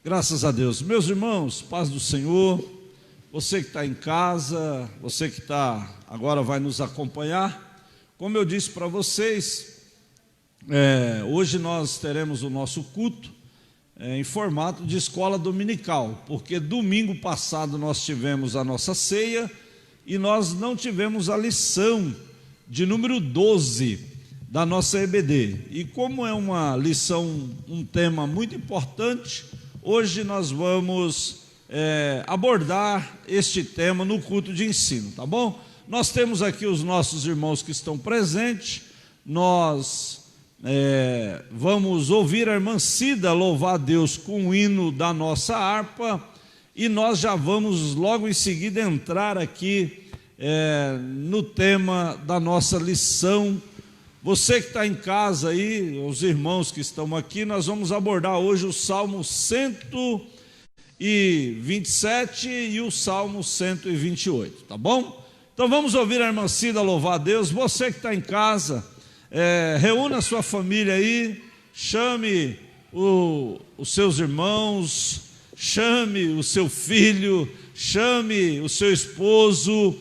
Graças a Deus. Meus irmãos, paz do Senhor, você que está em casa, você que agora vai nos acompanhar, como eu disse para vocês, hoje nós teremos o nosso culto em formato de escola dominical, porque domingo passado nós tivemos a nossa ceia e nós não tivemos a lição de número 12 da nossa EBD. E como é uma lição, um tema muito importante, hoje nós vamos abordar este tema no culto de ensino, tá bom? Nós temos aqui os nossos irmãos que estão presentes, nós vamos ouvir a irmã Cida louvar a Deus com o hino da nossa harpa, e nós já vamos logo em seguida entrar aqui no tema da nossa lição. Você que está em casa aí, os irmãos que estão aqui, nós vamos abordar hoje o Salmo 127 e o Salmo 128, tá bom? Então vamos ouvir a irmã Cida louvar a Deus. Você que está em casa, reúna a sua família aí, chame os seus irmãos, chame o seu filho, chame o seu esposo,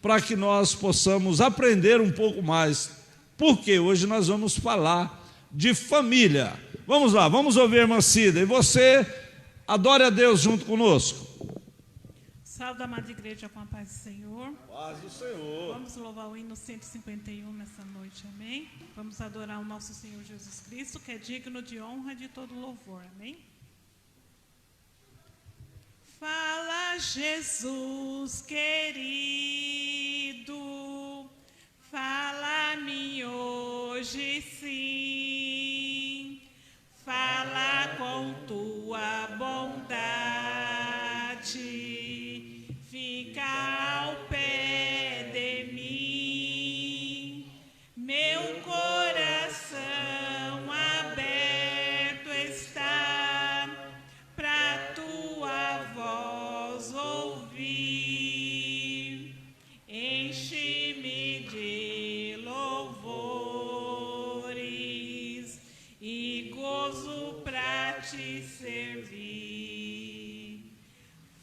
para que nós possamos aprender um pouco mais, porque hoje nós vamos falar de família. Vamos lá, vamos ouvir a irmã Cida, e você adore a Deus junto conosco. Salve, amada igreja, com a paz do Senhor. Paz do Senhor. Vamos louvar o hino 151 nessa noite, amém? Vamos adorar o nosso Senhor Jesus Cristo, que é digno de honra e de todo louvor, amém? Fala, Jesus querido, fala-me hoje sim, fala com tua bondade, fica ao pé de mim, meu coração aberto está pra tua voz ouvir, enche-me de louvores e gozo pra te servir.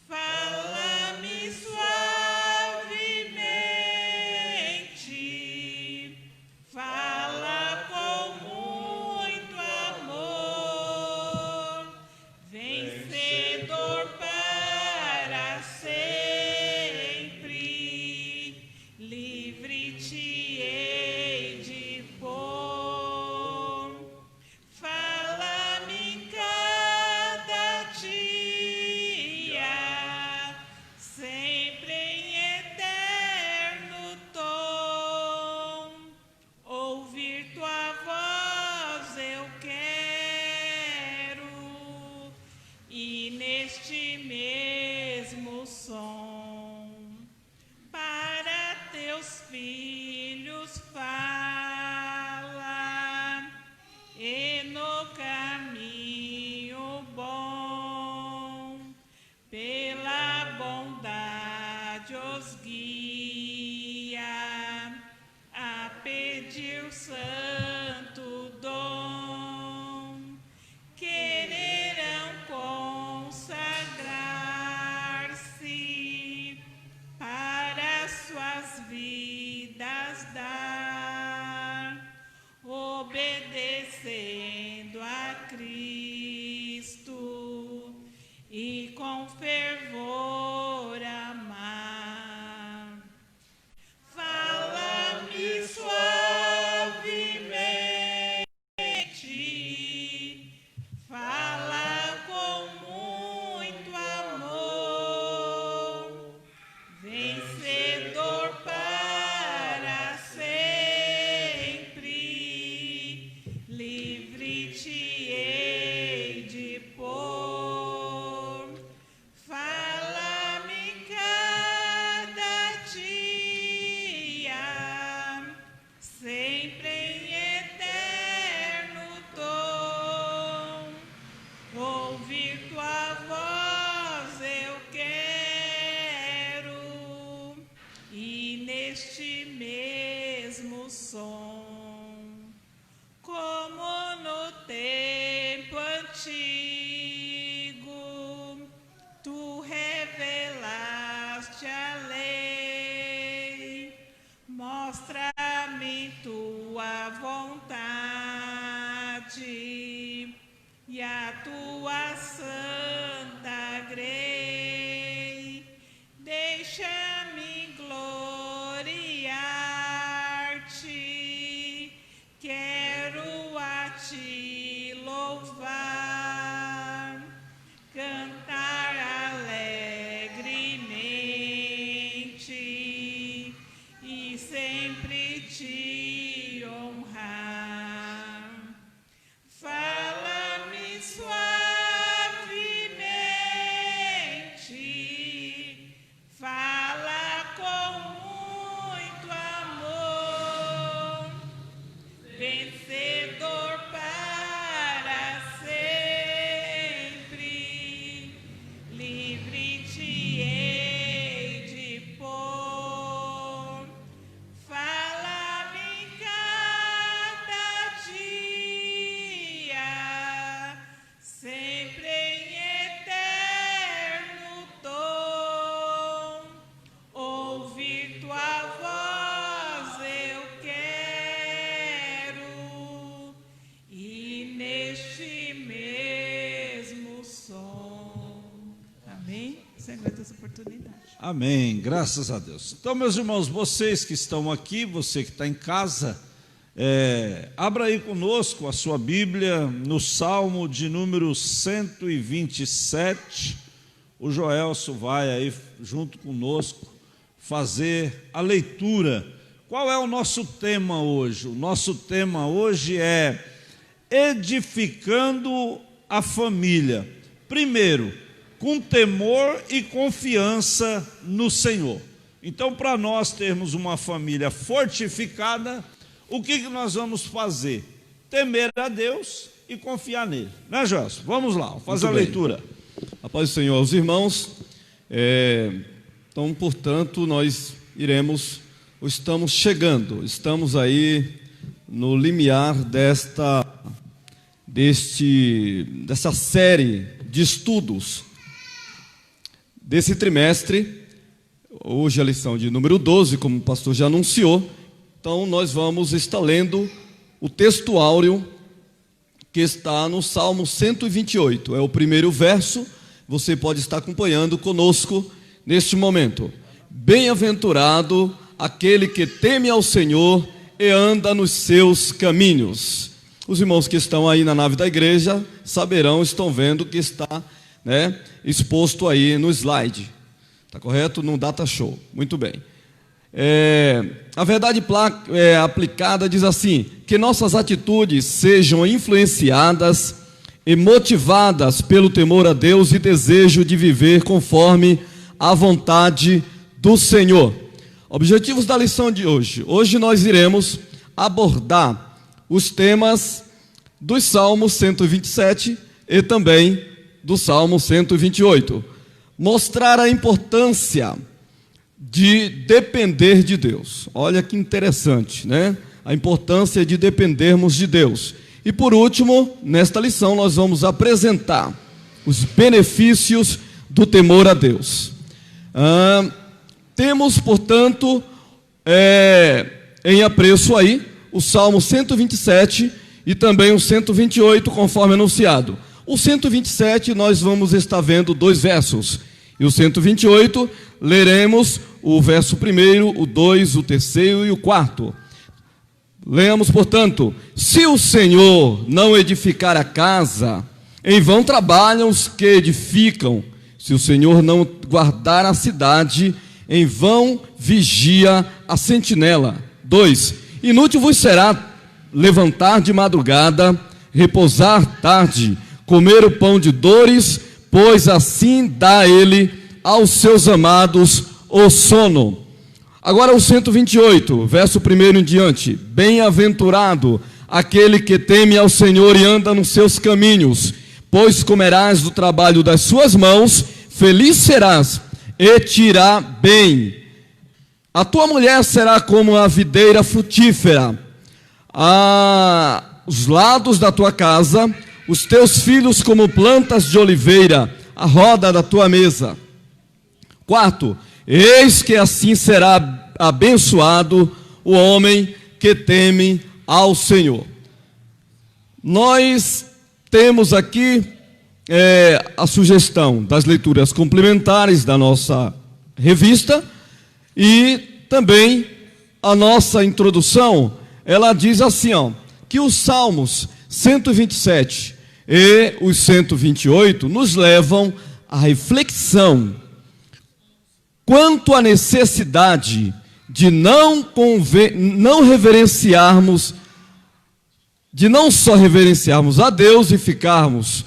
Fala-me suavemente, fala com muito amor, vencedor para sempre, livre te hei de pôr. Fala-me cada dia, sempre em eterno tom, ouvir tua voz eu quero, e neste mesmo som, para teus filhos fala, e no caminho bom, pela bondade os guia, a pedir o santo dom, quererão consagrar-se para suas vidas dar, obedecendo a Cristo e com fervor amar. Fala-me suavemente, fala com muito amor, vencedor para sempre, livre te hei de pôr. Fala-me cada dia, sempre em eterno tom, ouvir tua voz eu quero, e neste mesmo som, como no tempo antigo, da tua santa grei, deixa-me gloriar-te, quero a ti louvar, cantar alegremente e sempre te honrar. Fala-me suavemente, fala com muito amor, vencedor para sempre, livre te hei de pôr. Fala-me cada dia, sempre em eterno tom, ouvir tua voz eu quero, e neste mesmo som. Amém? Você aguenta essa oportunidade. Amém, graças a Deus. Então, meus irmãos, vocês que estão aqui, você que está em casa, abra aí conosco a sua Bíblia no Salmo de número 127. O Joelso vai aí junto conosco fazer a leitura. Qual é o nosso tema hoje? O nosso tema hoje é edificando a família. Primeiro, com temor e confiança no Senhor. Então, para nós termos uma família fortificada, o que nós vamos fazer? Temer a Deus e confiar nele. Né, Joelso? Vamos lá, fazer a leitura. A paz do Senhor aos irmãos. Então, portanto, nós estamos chegando, estamos aí no limiar dessa série de estudos desse trimestre. Hoje a lição de número 12, como o pastor já anunciou. Então nós vamos estar lendo o texto áureo que está no Salmo 128. É o primeiro verso, você pode estar acompanhando conosco neste momento. Bem-aventurado aquele que teme ao Senhor e anda nos seus caminhos. Os irmãos que estão aí na nave da igreja saberão, estão vendo que está, exposto aí no slide, está correto? No data show, muito bem. A verdade aplicada diz assim: que nossas atitudes sejam influenciadas e motivadas pelo temor a Deus e desejo de viver conforme a vontade do Senhor. Objetivos da lição de hoje. Hoje nós iremos abordar os temas dos Salmos 127 e também do Salmo 128, mostrar a importância de depender de Deus. Olha que interessante, né? A importância de dependermos de Deus. E por último, nesta lição nós vamos apresentar os benefícios do temor a Deus. Temos, portanto, em apreço aí, o Salmo 127 e também o 128, conforme anunciado. O 127 nós vamos estar vendo 2 versos, e o 128 leremos o verso 1, o 2, o 3º e o 4º. Leamos, portanto: se o Senhor não edificar a casa, em vão trabalham os que edificam. Se o Senhor não guardar a cidade, em vão vigia a sentinela. 2, inútil vos será levantar de madrugada, repousar tarde, comer o pão de dores, pois assim dá ele aos seus amados o sono. Agora o 128, verso 1 em diante: bem-aventurado aquele que teme ao Senhor e anda nos seus caminhos, pois comerás do trabalho das suas mãos, feliz serás e te irá bem. A tua mulher será como a videira frutífera aos lados da tua casa, os teus filhos como plantas de oliveira à roda da tua mesa. 4, eis que assim será abençoado o homem que teme ao Senhor. Nós temos aqui a sugestão das leituras complementares da nossa revista e também a nossa introdução. Ela diz assim, que os Salmos 127 e os 128 nos levam à reflexão quanto à necessidade de não reverenciarmos, de não só reverenciarmos a Deus e ficarmos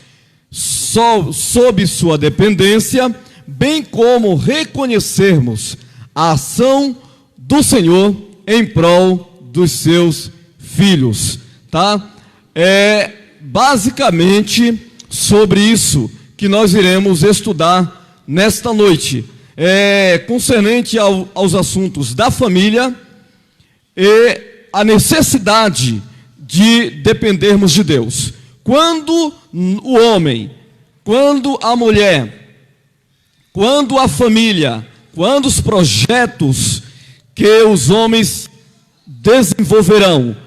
só sob sua dependência, bem como reconhecermos a ação do Senhor em prol dos seus filhos, tá? É basicamente sobre isso que nós iremos estudar nesta noite, concernente aos assuntos da família e a necessidade de dependermos de Deus. Quando o homem, quando a mulher, quando a família, quando os projetos que os homens desenvolverão,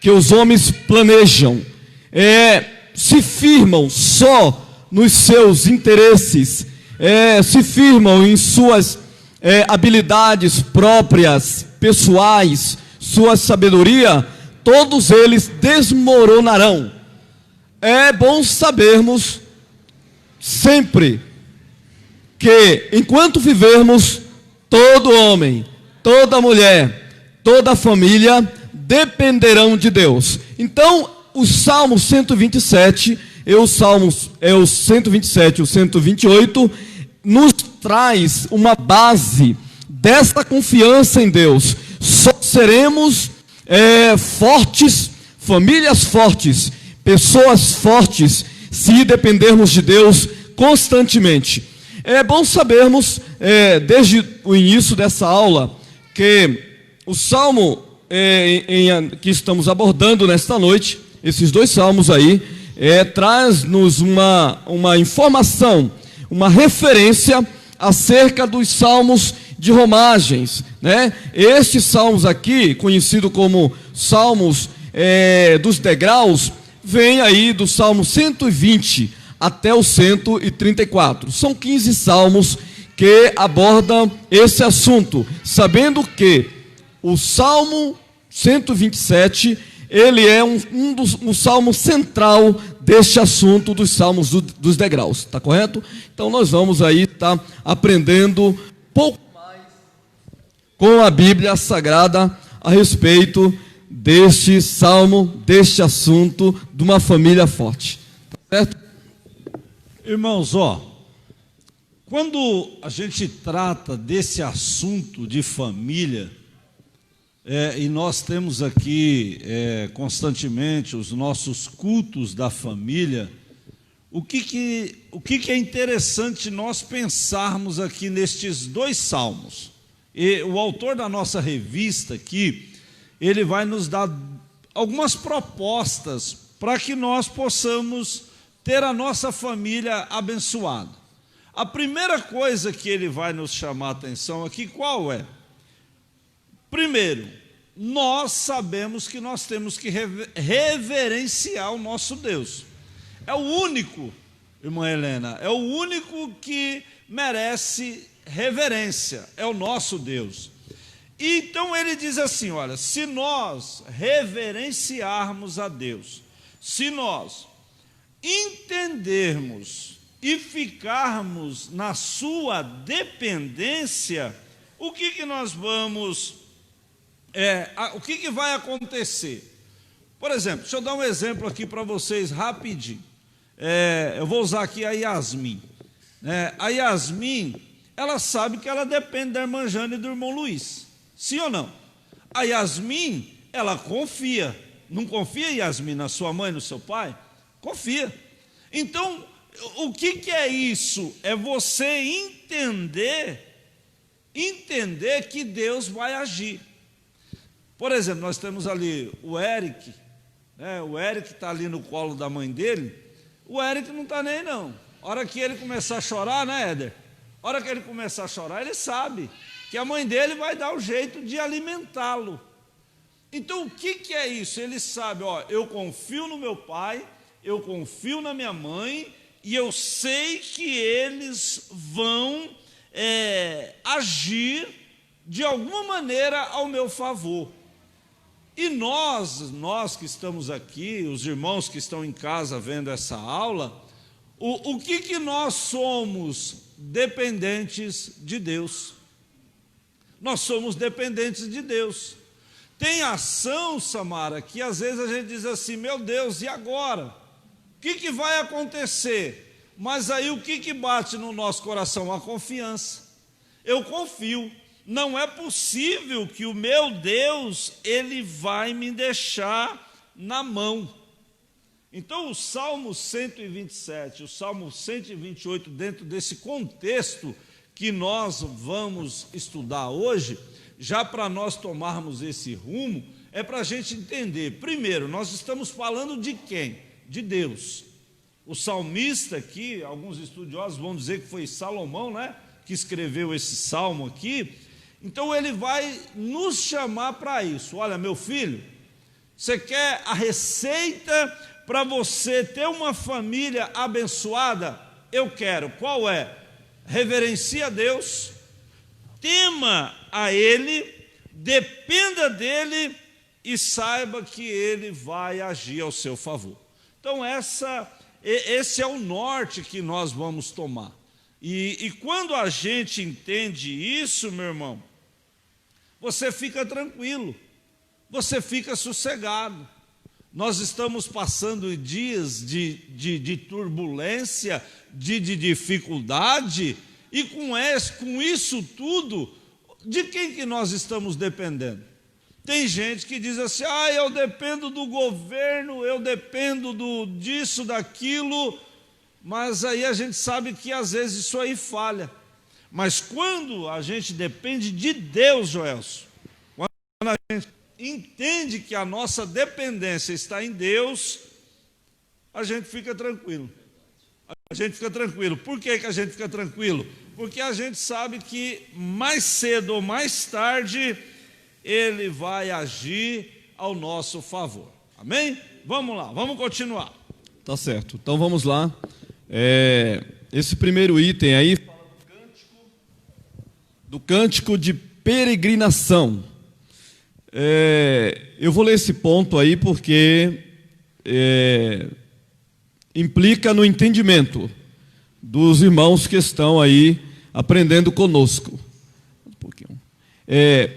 que os homens planejam, se firmam só nos seus interesses, se firmam em suas habilidades próprias, pessoais, sua sabedoria, todos eles desmoronarão. É bom sabermos sempre que, enquanto vivermos, todo homem, toda mulher, toda família dependerão de Deus. Então, os Salmos 127 e os Salmos, o 127 e o 128, nos traz uma base dessa confiança em Deus. Só seremos fortes, famílias fortes, pessoas fortes, se dependermos de Deus constantemente. É bom sabermos, desde o início dessa aula, que o salmo que estamos abordando nesta noite, esses dois salmos aí, traz-nos uma informação, uma referência acerca dos salmos de romagens, né? Estes salmos aqui, conhecido como salmos dos degraus, vem aí do Salmo 120 até o 134. São 15 salmos que abordam esse assunto, sabendo que o Salmo 127, ele é um salmo central deste assunto dos salmos dos degraus, tá correto? Então nós vamos aí estar aprendendo pouco mais com a Bíblia Sagrada a respeito deste salmo, deste assunto de uma família forte, certo? Irmãos, quando a gente trata desse assunto de família, e nós temos aqui constantemente os nossos cultos da família, o que é interessante nós pensarmos aqui nestes dois salmos? E o autor da nossa revista aqui, ele vai nos dar algumas propostas para que nós possamos ter a nossa família abençoada. A primeira coisa que ele vai nos chamar a atenção aqui, qual é? Primeiro, nós sabemos que nós temos que reverenciar o nosso Deus. É o único, irmã Helena, é o único que merece reverência, é o nosso Deus. Então ele diz assim, olha, se nós reverenciarmos a Deus, se nós entendermos e ficarmos na sua dependência, o que nós vamos, o que vai acontecer? Por exemplo, deixa eu dar um exemplo aqui para vocês rapidinho. Eu vou usar aqui a Yasmin. A Yasmin, ela sabe que ela depende da irmã Jane e do irmão Luiz. Sim ou não? A Yasmin, ela confia. Não confia, Yasmin, na sua mãe, no seu pai? Confia. Então, o que é isso? É você entender que Deus vai agir. Por exemplo, nós temos ali o Eric, o Eric está ali no colo da mãe dele, o Eric não está nem não. A hora que ele começar a chorar, né, Éder? A hora que ele começar a chorar, ele sabe que a mãe dele vai dar o jeito de alimentá-lo. Então, o que é isso? Ele sabe, eu confio no meu pai, eu confio na minha mãe e eu sei que eles vão agir de alguma maneira ao meu favor. E nós que estamos aqui, os irmãos que estão em casa vendo essa aula, o que nós somos? Dependentes de Deus. Nós somos dependentes de Deus. Tem ação, Samara, que às vezes a gente diz assim, meu Deus, e agora? O que vai acontecer? Mas aí o que bate no nosso coração? A confiança. Eu confio. Não é possível que o meu Deus, Ele vai me deixar na mão. Então o Salmo 127, o Salmo 128, dentro desse contexto que nós vamos estudar hoje, já para nós tomarmos esse rumo, é para a gente entender. Primeiro, nós estamos falando de quem? De Deus. O salmista aqui, alguns estudiosos vão dizer que foi Salomão, né, que escreveu esse salmo aqui. Então ele vai nos chamar para isso. Olha, meu filho, você quer a receita para você ter uma família abençoada? Eu quero. Qual é? Reverencie a Deus, tema a Ele, dependa dEle e saiba que Ele vai agir ao seu favor. Então esse é o norte que nós vamos tomar. E quando a gente entende isso, meu irmão, você fica tranquilo, você fica sossegado. Nós estamos passando dias de turbulência, de dificuldade, e com isso tudo, de quem que nós estamos dependendo? Tem gente que diz assim, eu dependo do governo, eu dependo disso, daquilo, mas aí a gente sabe que às vezes isso aí falha. Mas quando a gente depende de Deus, Joelson, quando a gente entende que a nossa dependência está em Deus, a gente fica tranquilo. A gente fica tranquilo. Por que a gente fica tranquilo? Porque a gente sabe que mais cedo ou mais tarde Ele vai agir ao nosso favor. Amém? Vamos lá, vamos continuar. Tá certo, então vamos lá. Esse primeiro item aí fala do cântico de peregrinação. Eu vou ler esse ponto aí porque implica no entendimento dos irmãos que estão aí aprendendo conosco.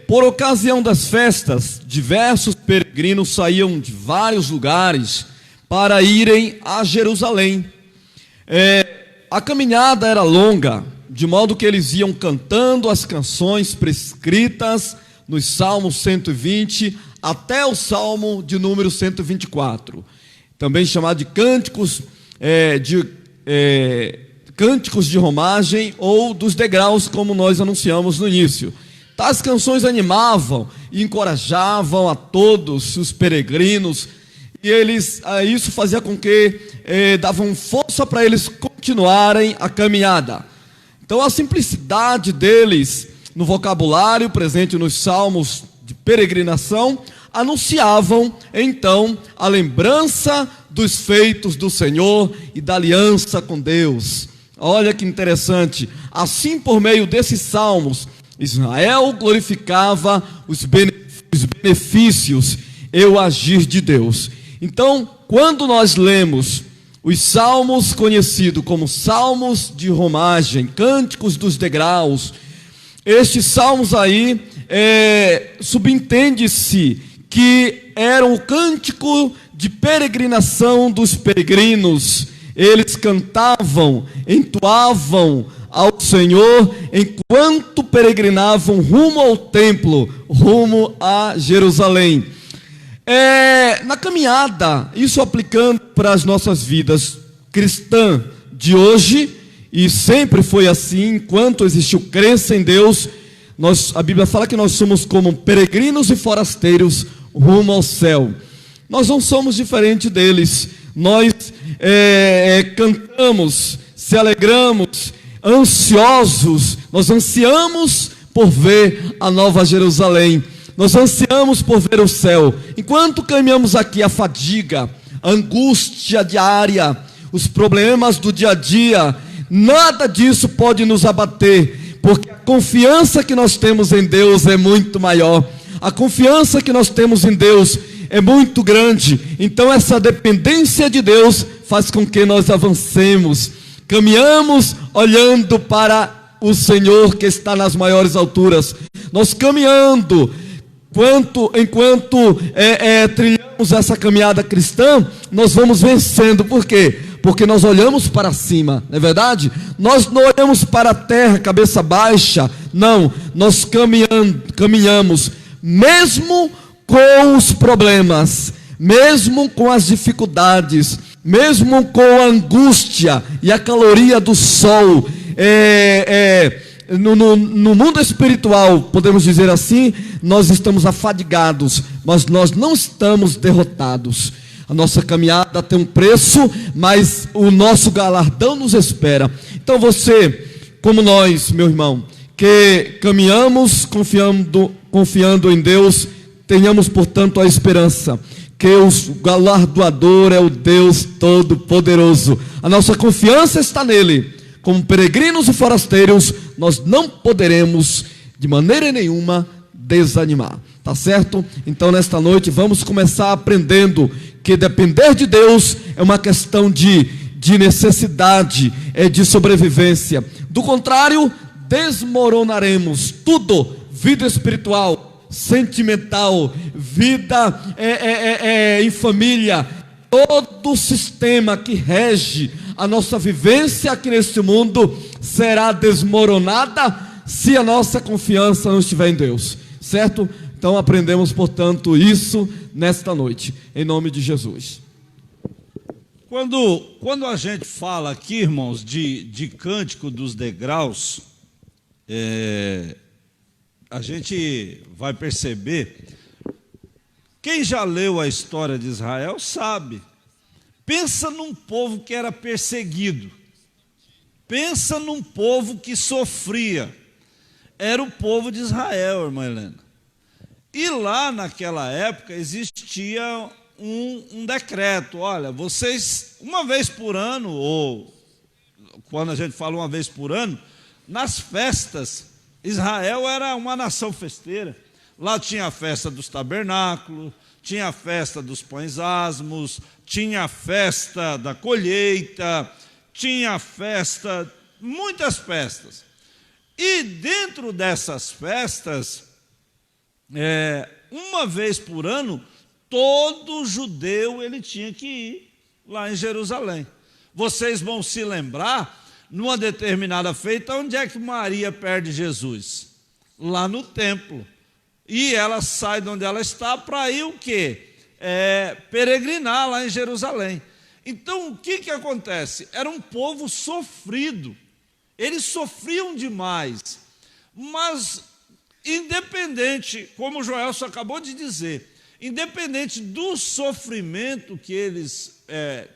Por ocasião das festas, diversos peregrinos saíam de vários lugares para irem a Jerusalém. A caminhada era longa, de modo que eles iam cantando as canções prescritas nos Salmos 120 até o Salmo de número 124, também chamado de cânticos de romagem ou dos degraus, como nós anunciamos no início. Tais canções animavam e encorajavam a todos os peregrinos, e isso fazia com que davam força para eles continuarem a caminhada. Então a simplicidade deles no vocabulário presente nos salmos de peregrinação anunciavam então a lembrança dos feitos do Senhor e da aliança com Deus. Olha que interessante, assim por meio desses salmos Israel glorificava os benefícios e o agir de Deus. Então, quando nós lemos os salmos conhecidos como salmos de romagem, cânticos dos degraus, estes salmos aí, subentende-se que eram o cântico de peregrinação dos peregrinos. Eles cantavam, entoavam ao Senhor enquanto peregrinavam rumo ao templo, rumo a Jerusalém. Na caminhada, isso aplicando para as nossas vidas cristãs de hoje, e sempre foi assim, enquanto existiu crença em Deus, a Bíblia fala que nós somos como peregrinos e forasteiros rumo ao céu. Nós não somos diferentes deles. Nós cantamos, se alegramos, ansiosos, nós ansiamos por ver a nova Jerusalém, nós ansiamos por ver o céu. Enquanto caminhamos aqui, a fadiga, a angústia diária, os problemas do dia a dia, nada disso pode nos abater, porque a confiança que nós temos em Deus é muito maior. A confiança que nós temos em Deus é muito grande. Então essa dependência de Deus faz com que nós avancemos, caminhamos olhando para o Senhor que está nas maiores alturas. Nós caminhando, enquanto trilhamos essa caminhada cristã, nós vamos vencendo. Por quê? Porque nós olhamos para cima, não é verdade? Nós não olhamos para a terra, cabeça baixa. Não, nós caminhamos, mesmo com os problemas, mesmo com as dificuldades, mesmo com a angústia e a caloria do sol. No mundo espiritual, podemos dizer assim, nós estamos afadigados, mas nós não estamos derrotados. A nossa caminhada tem um preço, mas o nosso galardão nos espera. Então você, como nós, meu irmão, que caminhamos confiando em Deus, tenhamos, portanto, a esperança que o galardoador é o Deus Todo-Poderoso. A nossa confiança está nele. Como peregrinos e forasteiros, nós não poderemos, de maneira nenhuma, desanimar. Tá certo? Então, nesta noite, vamos começar aprendendo que depender de Deus é uma questão de necessidade, de sobrevivência. Do contrário, desmoronaremos tudo, vida espiritual, sentimental, vida em família, todo o sistema que rege a nossa vivência aqui neste mundo será desmoronada se a nossa confiança não estiver em Deus, certo? Então aprendemos, portanto, isso nesta noite, em nome de Jesus. Quando a gente fala aqui, irmãos, de cântico dos degraus, a gente vai perceber, quem já leu a história de Israel sabe, pensa num povo que era perseguido, pensa num povo que sofria, era o povo de Israel, irmã Helena. E lá naquela época existia um decreto: olha, vocês, uma vez por ano, ou quando a gente fala uma vez por ano, nas festas, Israel era uma nação festeira. Lá tinha a festa dos tabernáculos, tinha a festa dos pães asmos, tinha a festa da colheita, tinha a festa, muitas festas. E dentro dessas festas, uma vez por ano, todo judeu ele tinha que ir lá em Jerusalém. Vocês vão se lembrar, numa determinada feita, onde é que Maria perde Jesus? Lá no templo. E ela sai de onde ela está para ir o quê? Peregrinar lá em Jerusalém. Então o que acontece? Era um povo sofrido, eles sofriam demais, mas independente, como o Joelson acabou de dizer, independente do sofrimento que eles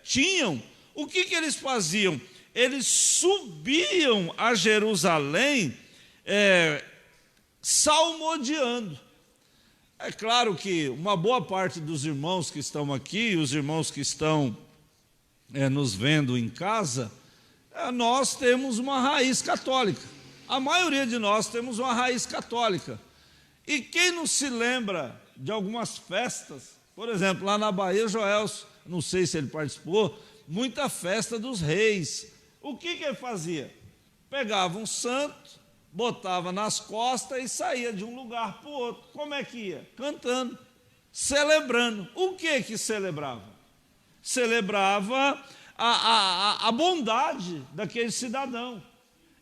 tinham, o que eles faziam? Eles subiam a Jerusalém salmodiando. É claro que uma boa parte dos irmãos que estão aqui, os irmãos que estão nos vendo em casa, nós temos uma raiz católica. A maioria de nós temos uma raiz católica. E quem não se lembra de algumas festas, por exemplo, lá na Bahia, Joelson, não sei se ele participou, muita festa dos reis. O que ele fazia? Pegava um santo, botava nas costas e saía de um lugar para o outro. Como é que ia? Cantando, celebrando. O que celebrava? Celebrava a bondade daquele cidadão.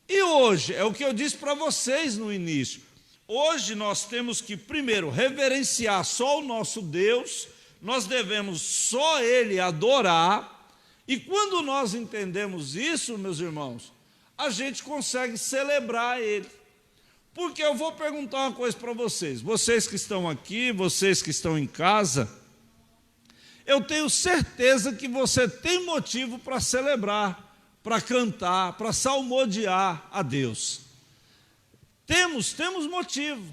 E hoje, é o que eu disse para vocês no início, hoje nós temos que primeiro reverenciar só o nosso Deus, nós devemos só Ele adorar, e quando nós entendemos isso, meus irmãos, a gente consegue celebrar Ele. Porque eu vou perguntar uma coisa para vocês, vocês que estão aqui, vocês que estão em casa, eu tenho certeza que você tem motivo para celebrar, para cantar, para salmodiar a Deus. Temos motivo.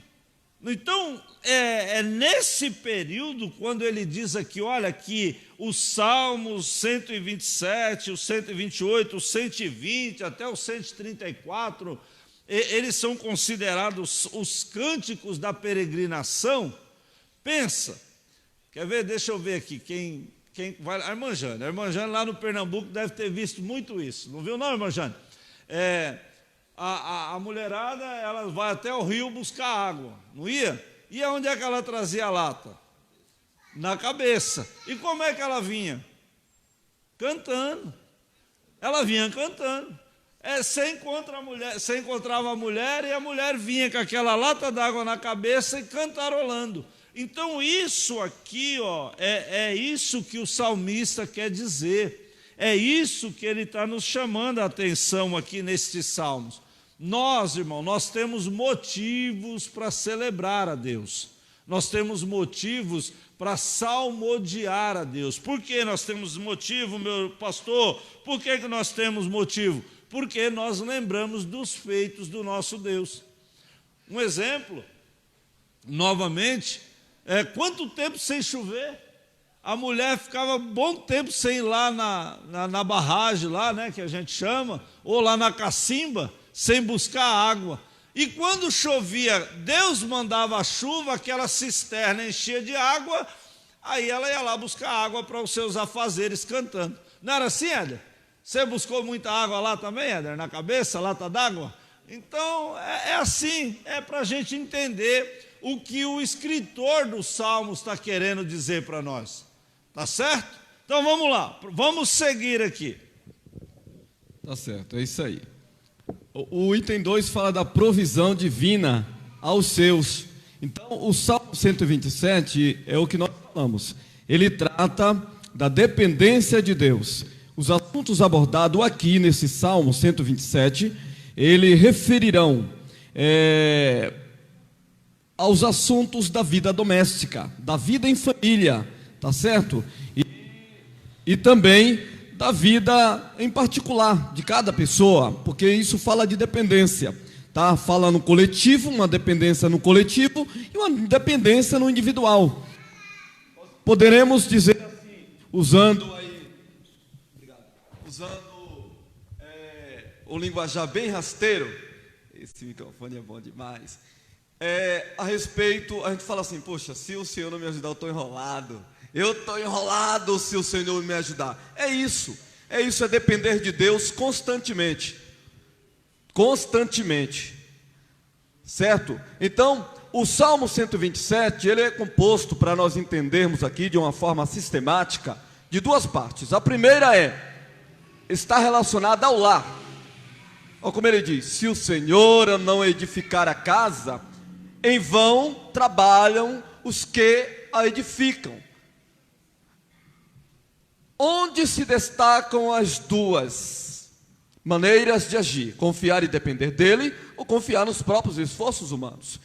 Então, é nesse período, quando ele diz aqui, olha, que os Salmos 127, o 128, o 120, até o 134, eles são considerados os cânticos da peregrinação. Pensa, quer ver? Deixa eu ver aqui, quem vai, a irmã Jane lá no Pernambuco deve ter visto muito isso, não viu não, irmã Jane? A mulherada, ela vai até o rio buscar água, não ia? E aonde é que ela trazia a lata? Na cabeça. E como é que ela vinha? Cantando. Ela vinha cantando. Você encontrava a mulher e a mulher vinha com aquela lata d'água na cabeça e cantarolando. Então isso aqui, é isso que o salmista quer dizer. É isso que ele está nos chamando a atenção aqui nestes salmos. Nós, irmão, nós temos motivos para celebrar a Deus. Nós temos motivos para salmodiar a Deus. Por que nós temos motivo, meu pastor? Por que nós temos motivo? Porque nós lembramos dos feitos do nosso Deus. Um exemplo, novamente, quanto tempo sem chover? A mulher ficava bom tempo sem ir lá na barragem, lá, né, que a gente chama, ou lá na cacimba, sem buscar água. E quando chovia, Deus mandava a chuva, aquela cisterna enchia de água, aí ela ia lá buscar água para os seus afazeres cantando. Não era assim, Éder? Você buscou muita água lá também, Éder, na cabeça, lata d'água? Então, é assim, é para a gente entender o que o escritor dos Salmos está querendo dizer para nós. Tá certo? Então vamos lá, vamos seguir aqui. Tá certo, é isso aí. O item 2 fala da provisão divina aos seus. Então, o Salmo 127 é o que nós falamos. Ele trata da dependência de Deus. Os assuntos abordados aqui nesse Salmo 127, ele referirão aos assuntos da vida doméstica, da vida em família, tá certo? E também da vida em particular de cada pessoa, porque isso fala de dependência, tá? Fala no coletivo, uma dependência no coletivo e uma dependência no individual. Poderemos dizer assim, usando o linguajar bem rasteiro, esse microfone é bom demais, a respeito, a gente fala assim, poxa, se o Senhor não me ajudar, eu estou enrolado se o Senhor me ajudar. É isso, é depender de Deus constantemente, certo? Então, o Salmo 127, ele é composto, para nós entendermos aqui de uma forma sistemática, de duas partes. A primeira está relacionada ao lar. Olha como ele diz, se o Senhor não edificar a casa, em vão trabalham os que a edificam. Onde se destacam as duas maneiras de agir, confiar e depender dele, ou confiar nos próprios esforços humanos.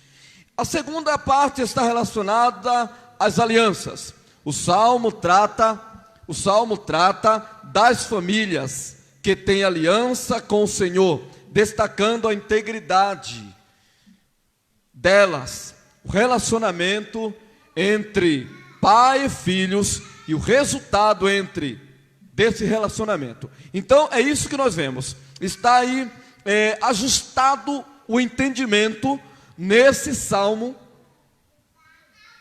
A segunda parte está relacionada às alianças. O Salmo trata das famílias que têm aliança com o Senhor, destacando a integridade delas, o relacionamento entre pai e filhos e o resultado desse relacionamento. Então é isso que nós vemos. Está aí ajustado o entendimento nesse salmo,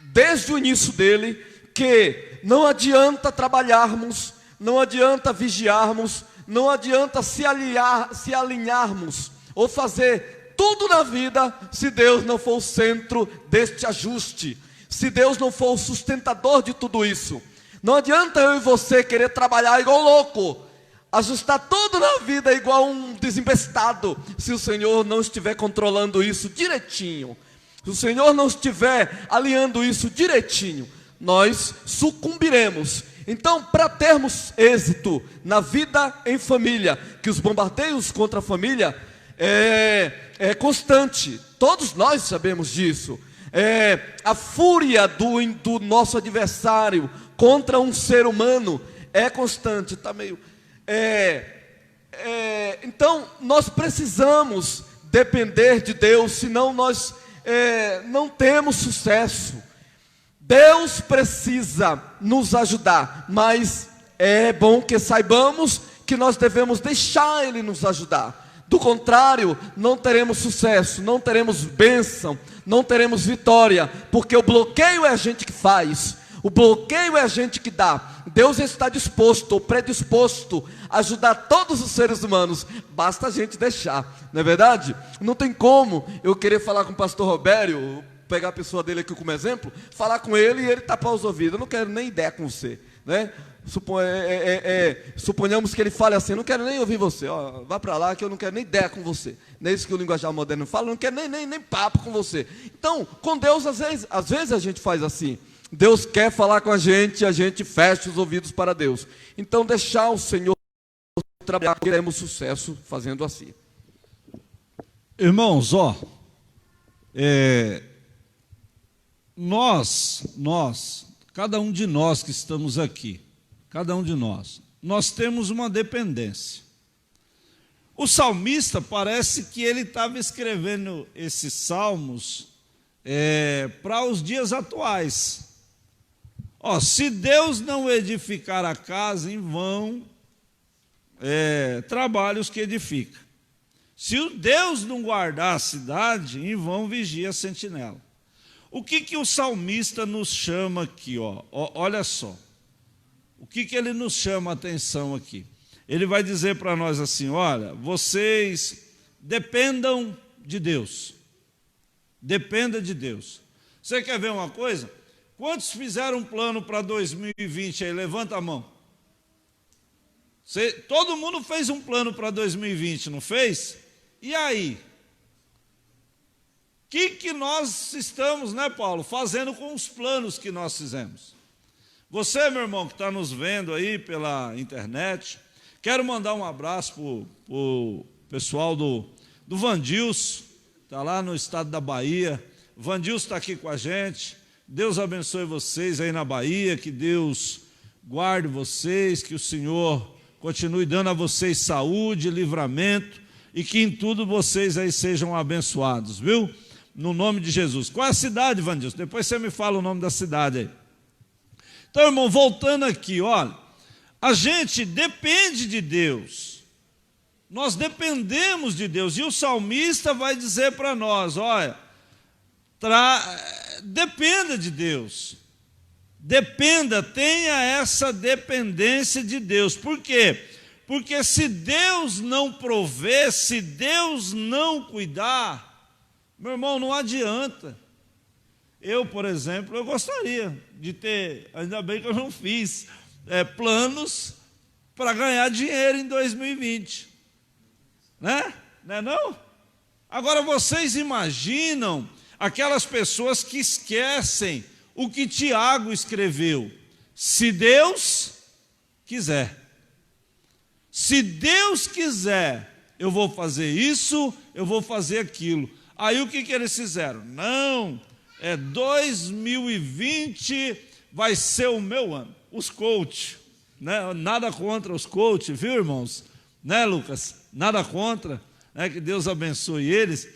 desde o início dele, que não adianta trabalharmos, não adianta vigiarmos, não adianta se alinharmos ou fazer tudo na vida se Deus não for o centro deste ajuste, se Deus não for o sustentador de tudo isso. Não adianta eu e você querer trabalhar igual louco, ajustar tudo na vida igual um desembestado, se o Senhor não estiver controlando isso direitinho, se o Senhor não estiver alinhando isso direitinho, nós sucumbiremos. Então, para termos êxito na vida em família, que os bombardeios contra a família é constante, todos nós sabemos disso. A fúria do nosso adversário contra um ser humano é constante, tá meio. Então nós precisamos depender de Deus, senão nós não temos sucesso. Deus precisa nos ajudar, mas é bom que saibamos que nós devemos deixar Ele nos ajudar. Do contrário, não teremos sucesso, não teremos bênção, não teremos vitória, porque o bloqueio é a gente que faz, o bloqueio é a gente que dá. Deus está disposto ou predisposto a ajudar todos os seres humanos, basta a gente deixar, não é verdade? Não tem como eu querer falar com o pastor Robério, pegar a pessoa dele aqui como exemplo, falar com ele e ele tapar os ouvidos. Eu não quero nem ideia com você, né? Suponhamos que ele fale assim: não quero nem ouvir você, ó, vá para lá que eu não quero nem ideia com você. Não é isso que o linguajar moderno fala, eu não quero nem papo com você. Então, com Deus, às vezes a gente faz assim. Deus quer falar com a gente fecha os ouvidos para Deus. Então, deixar o Senhor trabalhar, teremos sucesso fazendo assim. Irmãos, nós, cada um de nós que estamos aqui, cada um de nós temos uma dependência. O salmista parece que ele estava escrevendo esses salmos para os dias atuais. Se Deus não edificar a casa, em vão trabalha os que edificam. Se o Deus não guardar a cidade, em vão vigia a sentinela. O que o salmista nos chama aqui? Olha só. O que ele nos chama a atenção aqui? Ele vai dizer para nós assim: olha, vocês dependam de Deus. Dependa de Deus. Você quer ver uma coisa? Quantos fizeram um plano para 2020 aí? Levanta a mão. Todo mundo fez um plano para 2020, não fez? E aí? O que nós estamos, né, Paulo, fazendo com os planos que nós fizemos? Você, meu irmão, que está nos vendo aí pela internet, quero mandar um abraço para o pessoal do Vandilson, está lá no estado da Bahia. O Vandilson está aqui com a gente. Deus abençoe vocês aí na Bahia, que Deus guarde vocês, que o Senhor continue dando a vocês saúde, livramento, e que em tudo vocês aí sejam abençoados, viu? No nome de Jesus. Qual é a cidade, Vandilson? Depois você me fala o nome da cidade aí. Então, irmão, voltando aqui, olha, a gente depende de Deus. Nós dependemos de Deus. E o salmista vai dizer para nós: olha, dependa de Deus. Dependa, tenha essa dependência de Deus. Por quê? Porque se Deus não prover, se Deus não cuidar, meu irmão, não adianta. Eu, por exemplo, eu gostaria de ter, ainda bem que eu não fiz, planos para ganhar dinheiro em 2020. Né? Não é não? Agora, vocês imaginam aquelas pessoas que esquecem o que Tiago escreveu: se Deus quiser. Se Deus quiser, eu vou fazer isso, eu vou fazer aquilo. Aí o que eles fizeram? Não, 2020 vai ser o meu ano. Os coach, né? Nada contra os coach, viu, irmãos? Né, Lucas? Nada contra, né? Que Deus abençoe eles.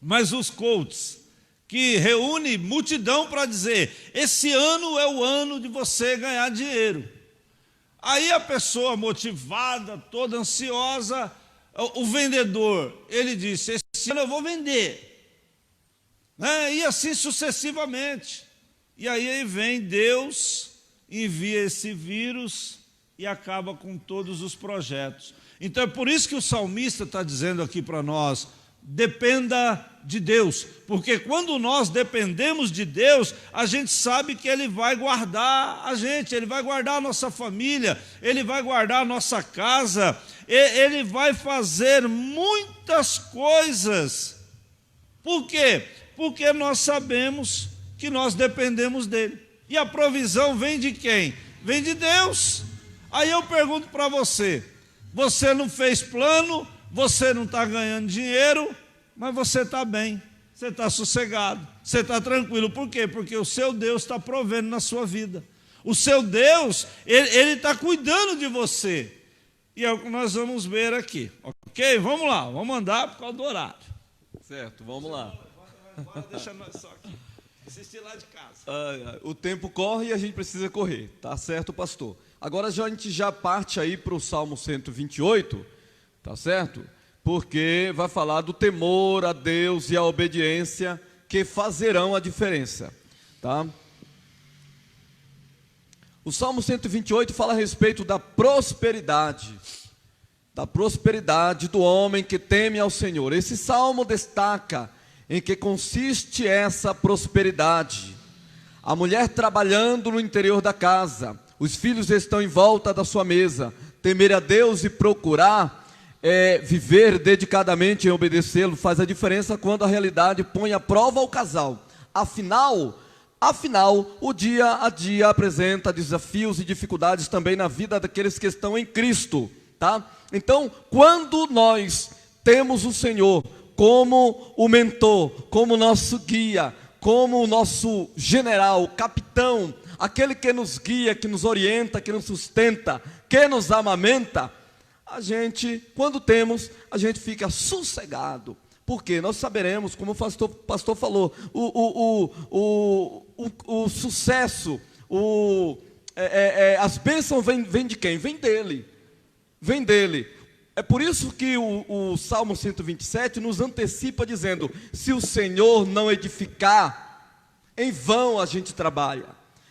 Mas os coaches, que reúne multidão para dizer: esse ano é o ano de você ganhar dinheiro. Aí a pessoa motivada, toda ansiosa, o vendedor, ele disse: esse ano eu vou vender. Né? E assim sucessivamente. E aí vem Deus, envia esse vírus e acaba com todos os projetos. Então é por isso que o salmista está dizendo aqui para nós: dependa de Deus, porque quando nós dependemos de Deus, a gente sabe que Ele vai guardar a gente, Ele vai guardar a nossa família, Ele vai guardar a nossa casa, Ele vai fazer muitas coisas. Por quê? Porque nós sabemos que nós dependemos dEle. E a provisão vem de quem? Vem de Deus. Aí eu pergunto para você: você não fez plano, você não está ganhando dinheiro, mas você está bem, você está sossegado, você está tranquilo. Por quê? Porque o seu Deus está provendo na sua vida. O seu Deus, Ele está cuidando de você. E é o que nós vamos ver aqui, ok? Vamos lá, vamos andar por causa do horário. Certo, vamos lá. Agora deixa nós só aqui. Assistir lá de casa. O tempo corre e a gente precisa correr, tá certo, pastor? Agora a gente já parte aí para o Salmo 128, tá certo? Porque vai falar do temor a Deus e a obediência que fazerão a diferença, tá? O Salmo 128 fala a respeito da prosperidade do homem que teme ao Senhor. Esse salmo destaca em que consiste essa prosperidade. A mulher trabalhando no interior da casa, os filhos estão em volta da sua mesa. Temer a Deus e procurar viver dedicadamente em obedecê-lo faz a diferença quando a realidade põe à prova o casal. Afinal, o dia a dia apresenta desafios e dificuldades também na vida daqueles que estão em Cristo, tá? Então, quando nós temos o Senhor como o mentor, como nosso guia, como o nosso general, capitão, aquele que nos guia, que nos orienta, que nos sustenta, que nos amamenta, a gente, quando temos, a gente fica sossegado. Porque nós saberemos, como o pastor falou, o sucesso, as bênçãos vêm de quem? Vem dele. Vem dele. É por isso que o Salmo 127 nos antecipa dizendo: se o Senhor não edificar, em vão a gente trabalha.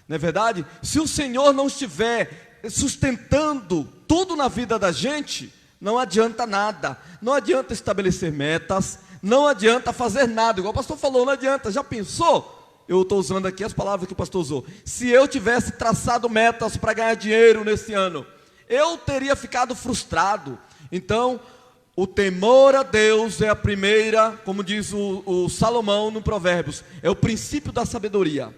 Não é verdade? Se o Senhor não estiver sustentando tudo na vida da gente, não adianta nada. Não adianta estabelecer metas, não adianta fazer nada. Igual o pastor falou, não adianta. Já pensou? Eu estou usando aqui as palavras que o pastor usou. Se eu tivesse traçado metas para ganhar dinheiro nesse ano, eu teria ficado frustrado. Então, o temor a Deus é a primeira, como diz o Salomão no Provérbios, é o princípio da sabedoria,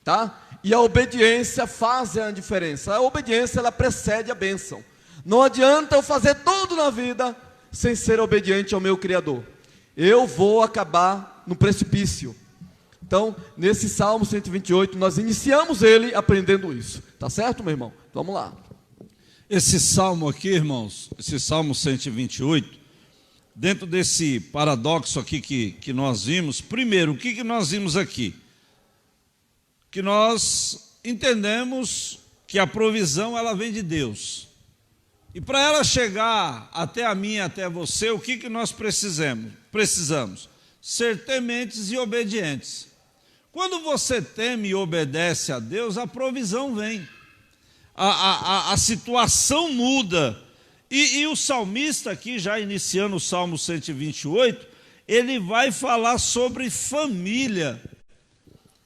tá? E a obediência faz a diferença. A obediência, ela precede a bênção. Não adianta eu fazer tudo na vida sem ser obediente ao meu Criador. Eu vou acabar no precipício. Então, nesse Salmo 128, nós iniciamos ele aprendendo isso. Tá certo, meu irmão? Vamos lá. Esse salmo aqui, irmãos, esse Salmo 128, dentro desse paradoxo aqui que nós vimos, primeiro, o que nós vimos aqui? Que nós entendemos que a provisão, ela vem de Deus. E para ela chegar até a mim, até você, o que nós precisamos? Precisamos ser tementes e obedientes. Quando você teme e obedece a Deus, a provisão vem. A situação muda. E o salmista aqui, já iniciando o Salmo 128, ele vai falar sobre família.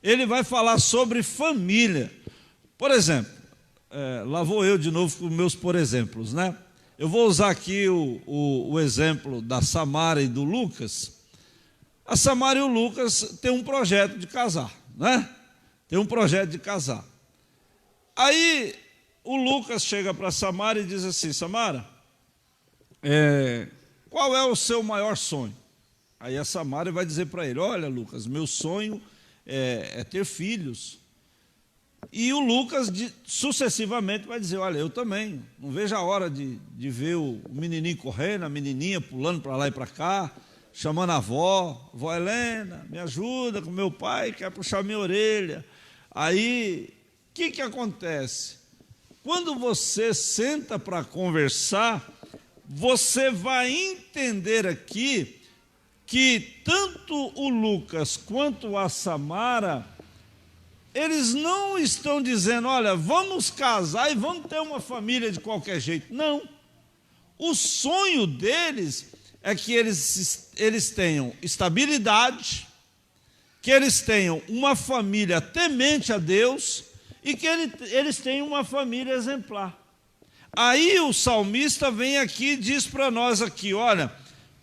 Ele vai falar sobre família. Por exemplo, lá vou eu de novo com meus por exemplos, né? Eu vou usar aqui o exemplo da Samara e do Lucas. A Samara e o Lucas têm um projeto de casar, né? Tem um projeto de casar. Aí o Lucas chega para a Samara e diz assim: Samara, qual é o seu maior sonho? Aí a Samara vai dizer para ele: olha, Lucas, meu sonho é ter filhos. E o Lucas sucessivamente vai dizer: olha, eu também, não vejo a hora de ver o menininho correndo, a menininha pulando para lá e para cá, chamando a avó: vó Helena, me ajuda com meu pai, quer puxar minha orelha. Aí, o que acontece? Quando você senta para conversar, você vai entender aqui que tanto o Lucas quanto a Samara, eles não estão dizendo: olha, vamos casar e vamos ter uma família de qualquer jeito. Não. O sonho deles é que eles tenham estabilidade, que eles tenham uma família temente a Deus e que eles tenham uma família exemplar. Aí o salmista vem aqui e diz para nós aqui: olha,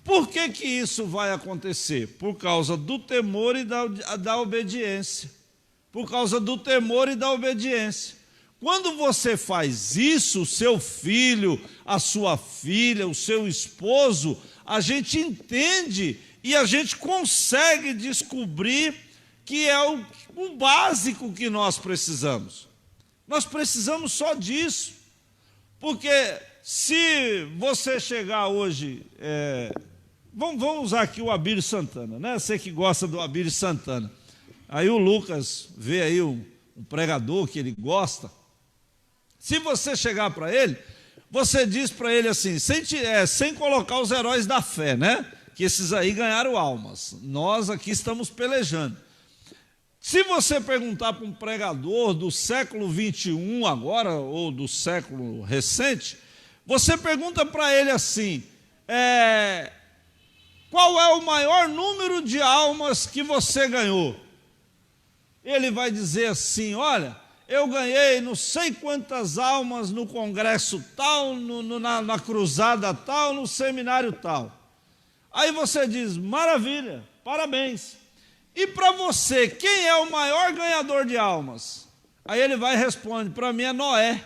por que isso vai acontecer? Por causa do temor e da obediência. Por causa do temor e da obediência. Quando você faz isso, o seu filho, a sua filha, o seu esposo, a gente entende e a gente consegue descobrir que é o básico que nós precisamos. Nós precisamos só disso. Porque se você chegar hoje Vamos usar aqui o Abílio Santana, né? Você que gosta do Abílio Santana. Aí o Lucas vê aí um pregador que ele gosta. Se você chegar para ele, você diz para ele assim, sem colocar os heróis da fé, né? Que esses aí ganharam almas. Nós aqui estamos pelejando. Se você perguntar para um pregador do século 21 agora, ou do século recente, você pergunta para ele assim, qual é o maior número de almas que você ganhou? Ele vai dizer assim, olha, eu ganhei não sei quantas almas no congresso tal, na cruzada tal, no seminário tal. Aí você diz, maravilha, parabéns. E para você, quem é o maior ganhador de almas? Aí ele vai e responde, para mim é Noé.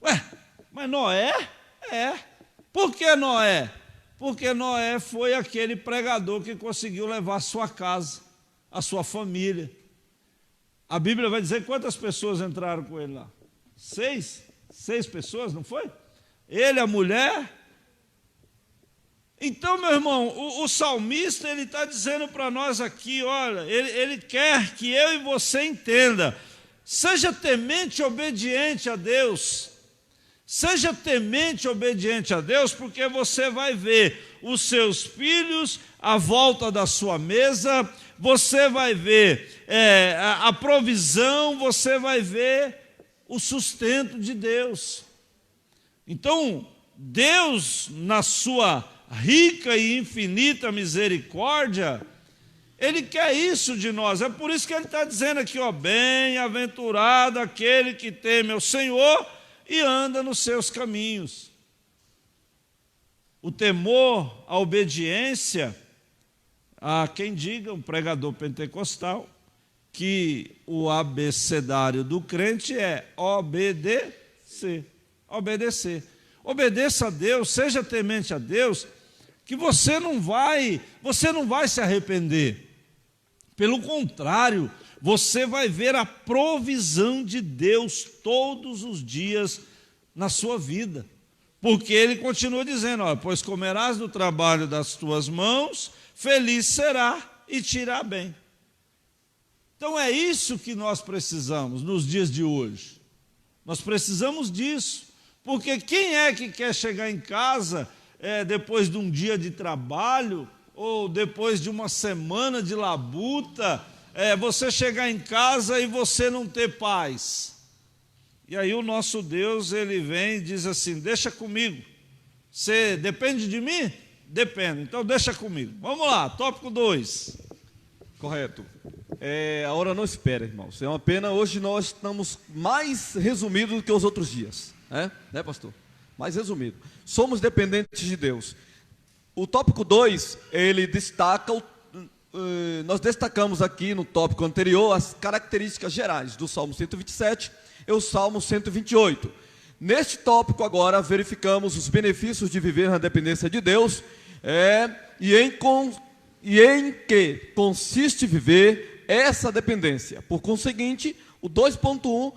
Ué, mas Noé? É. Por que Noé? Porque Noé foi aquele pregador que conseguiu levar a sua casa, a sua família. A Bíblia vai dizer quantas pessoas entraram com ele lá? 6 pessoas, não foi? Ele, a mulher. Então, meu irmão, o salmista, ele está dizendo para nós aqui, olha, ele quer que eu e você entenda, seja temente e obediente a Deus, seja temente e obediente a Deus, porque você vai ver os seus filhos à volta da sua mesa, você vai ver a provisão, você vai ver o sustento de Deus. Então, Deus, na sua rica e infinita misericórdia, Ele quer isso de nós. É por isso que Ele está dizendo aqui, ó, bem-aventurado aquele que teme ao Senhor e anda nos seus caminhos. O temor, a obediência, há quem diga, um pregador pentecostal, que o abecedário do crente é obedecer. Obedecer. Obedeça a Deus, seja temente a Deus, que você não vai se arrepender. Pelo contrário, você vai ver a provisão de Deus todos os dias na sua vida. Porque Ele continua dizendo, olha, pois comerás do trabalho das tuas mãos, feliz será e te irá bem. Então é isso que nós precisamos nos dias de hoje. Nós precisamos disso. Porque quem é que quer chegar em casa depois de um dia de trabalho, ou depois de uma semana de labuta, você chegar em casa e você não ter paz? E aí o nosso Deus, Ele vem e diz assim, deixa comigo. Você depende de mim? Depende, então deixa comigo. Vamos lá, tópico 2. Correto. A hora não espera, irmãos. É uma pena, hoje nós estamos mais resumidos do que os outros dias. Né, pastor? Mais resumido. Somos dependentes de Deus. O tópico 2, ele destaca, nós destacamos aqui no tópico anterior as características gerais do Salmo 127 e o Salmo 128. Neste tópico agora verificamos os benefícios de viver na dependência de Deus e em que consiste viver essa dependência. Por conseguinte, o 2.1,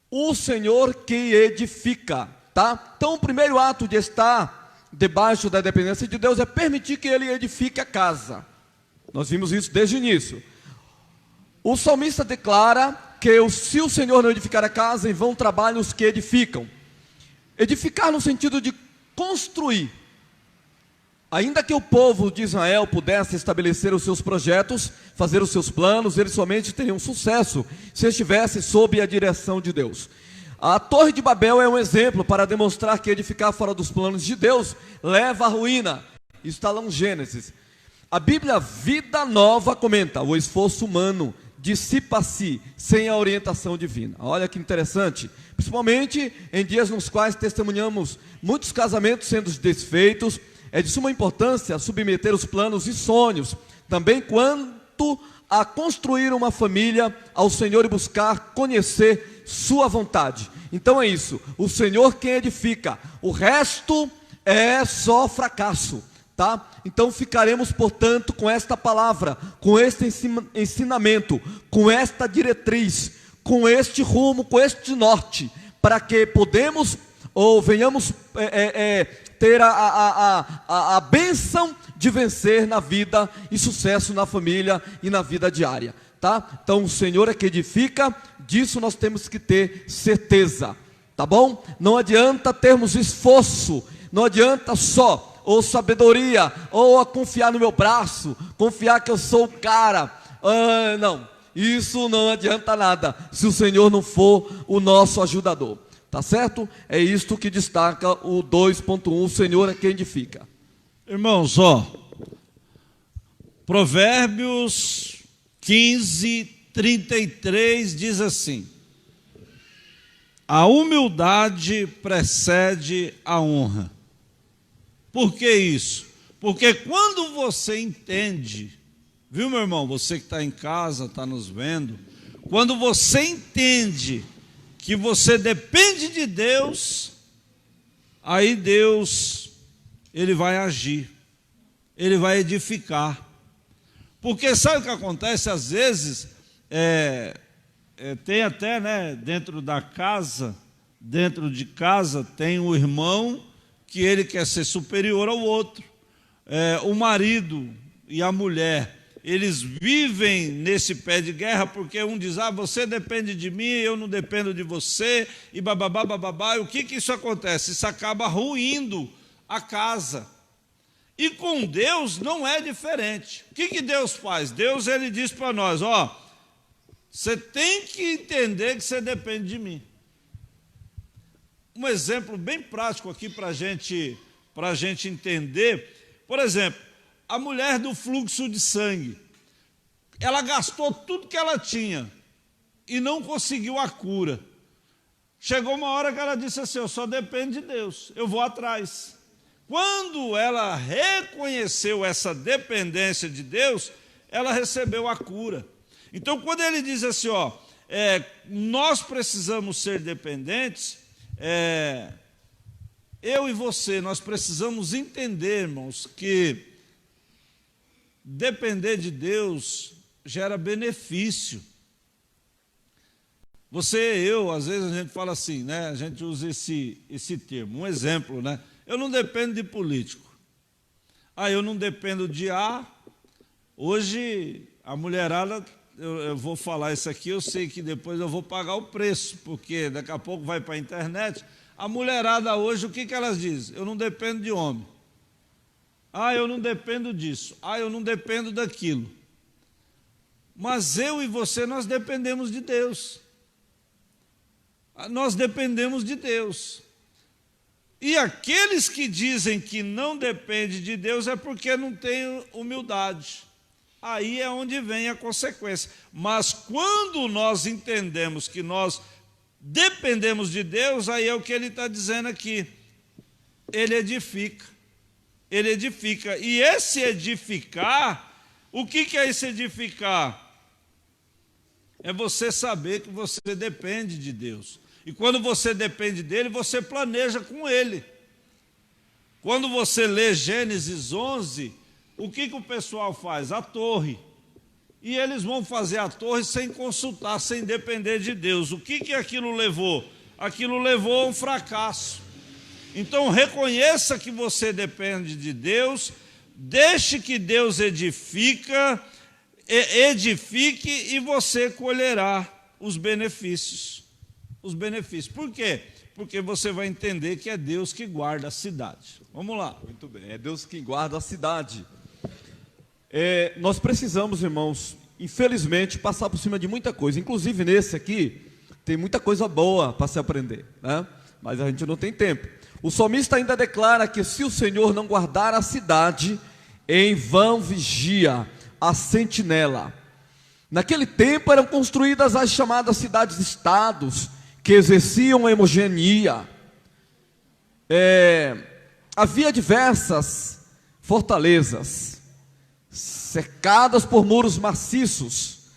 o Senhor que edifica, tá? Então o primeiro ato de estar debaixo da dependência de Deus é permitir que Ele edifique a casa. Nós vimos isso desde o início. O salmista declara que se o Senhor não edificar a casa, em vão trabalham os que edificam. Edificar no sentido de construir. Ainda que o povo de Israel pudesse estabelecer os seus projetos, fazer os seus planos, eles somente teriam sucesso se estivesse sob a direção de Deus. A Torre de Babel é um exemplo para demonstrar que edificar fora dos planos de Deus leva à ruína. Isso está lá no Gênesis. A Bíblia Vida Nova comenta, o esforço humano dissipa-se sem a orientação divina. Olha que interessante, principalmente em dias nos quais testemunhamos muitos casamentos sendo desfeitos. É de suma importância submeter os planos e sonhos, também quanto a construir uma família ao Senhor e buscar conhecer sua vontade. Então é isso, o Senhor quem edifica, o resto é só fracasso, tá? Então ficaremos, portanto, com esta palavra, com este ensinamento, com esta diretriz, com este rumo, com este norte, para que podemos ou venhamos ter a bênção de vencer na vida e sucesso na família e na vida diária, tá? Então o Senhor é que edifica, disso nós temos que ter certeza, tá bom? Não adianta termos esforço, não adianta só, ou sabedoria, ou a confiar no meu braço, confiar que eu sou o cara, não, isso não adianta nada, se o Senhor não for o nosso ajudador, tá certo? É isto que destaca o 2.1, o Senhor é quem edifica. Irmãos, Provérbios 15:33 diz assim: a humildade precede a honra. Por que isso? Porque quando você entende, viu, meu irmão, você que está em casa, está nos vendo, quando você entende que você depende de Deus, aí Deus, Ele vai agir, Ele vai edificar. Porque sabe o que acontece? Às vezes, tem até, né, dentro de casa, tem um irmão que ele quer ser superior ao outro. O marido e a mulher, eles vivem nesse pé de guerra, porque um diz, você depende de mim, eu não dependo de você, e bababá, bababá. E o que isso acontece? Isso acaba ruindo a casa. E com Deus não é diferente. O que Deus faz? Deus, Ele diz para nós, você tem que entender que você depende de mim. Um exemplo bem prático aqui para a gente entender. Por exemplo, a mulher do fluxo de sangue, ela gastou tudo que ela tinha e não conseguiu a cura. Chegou uma hora que ela disse assim, eu só dependo de Deus, eu vou atrás. Quando ela reconheceu essa dependência de Deus, ela recebeu a cura. Então, quando ele diz assim, nós precisamos ser dependentes, eu e você, nós precisamos entender, irmãos, que depender de Deus gera benefício. Às vezes a gente fala assim, né? A gente usa esse termo, um exemplo, né? Eu não dependo de político. Eu não dependo de Hoje, a mulherada, eu vou falar isso aqui, eu sei que depois eu vou pagar o preço, porque daqui a pouco vai para a internet. A mulherada hoje, o que elas dizem? Eu não dependo de homem. Eu não dependo disso. Eu não dependo daquilo. Mas eu e você, nós dependemos de Deus. Nós dependemos de Deus. E aqueles que dizem que não dependem de Deus é porque não têm humildade. Aí é onde vem a consequência. Mas quando nós entendemos que nós dependemos de Deus, aí é o que ele está dizendo aqui. Ele edifica. Ele edifica. E esse edificar, o que é esse edificar? É você saber que você depende de Deus. E quando você depende dele, você planeja com ele. Quando você lê Gênesis 11, o que o pessoal faz? A torre. E eles vão fazer a torre sem consultar, sem depender de Deus. O que aquilo levou? Aquilo levou a um fracasso. Então reconheça que você depende de Deus, deixe que Deus edifique e você colherá os benefícios. Por quê? Porque você vai entender que é Deus que guarda a cidade. Vamos lá. Muito bem, é Deus que guarda a cidade. Nós precisamos, irmãos, infelizmente, passar por cima de muita coisa. Inclusive nesse aqui, tem muita coisa boa para se aprender, né? Mas a gente não tem tempo. O salmista ainda declara que se o Senhor não guardar a cidade, em vão vigia a sentinela. Naquele tempo eram construídas as chamadas cidades-estados, que exerciam a hegemonia. Havia diversas fortalezas, cercadas por muros maciços.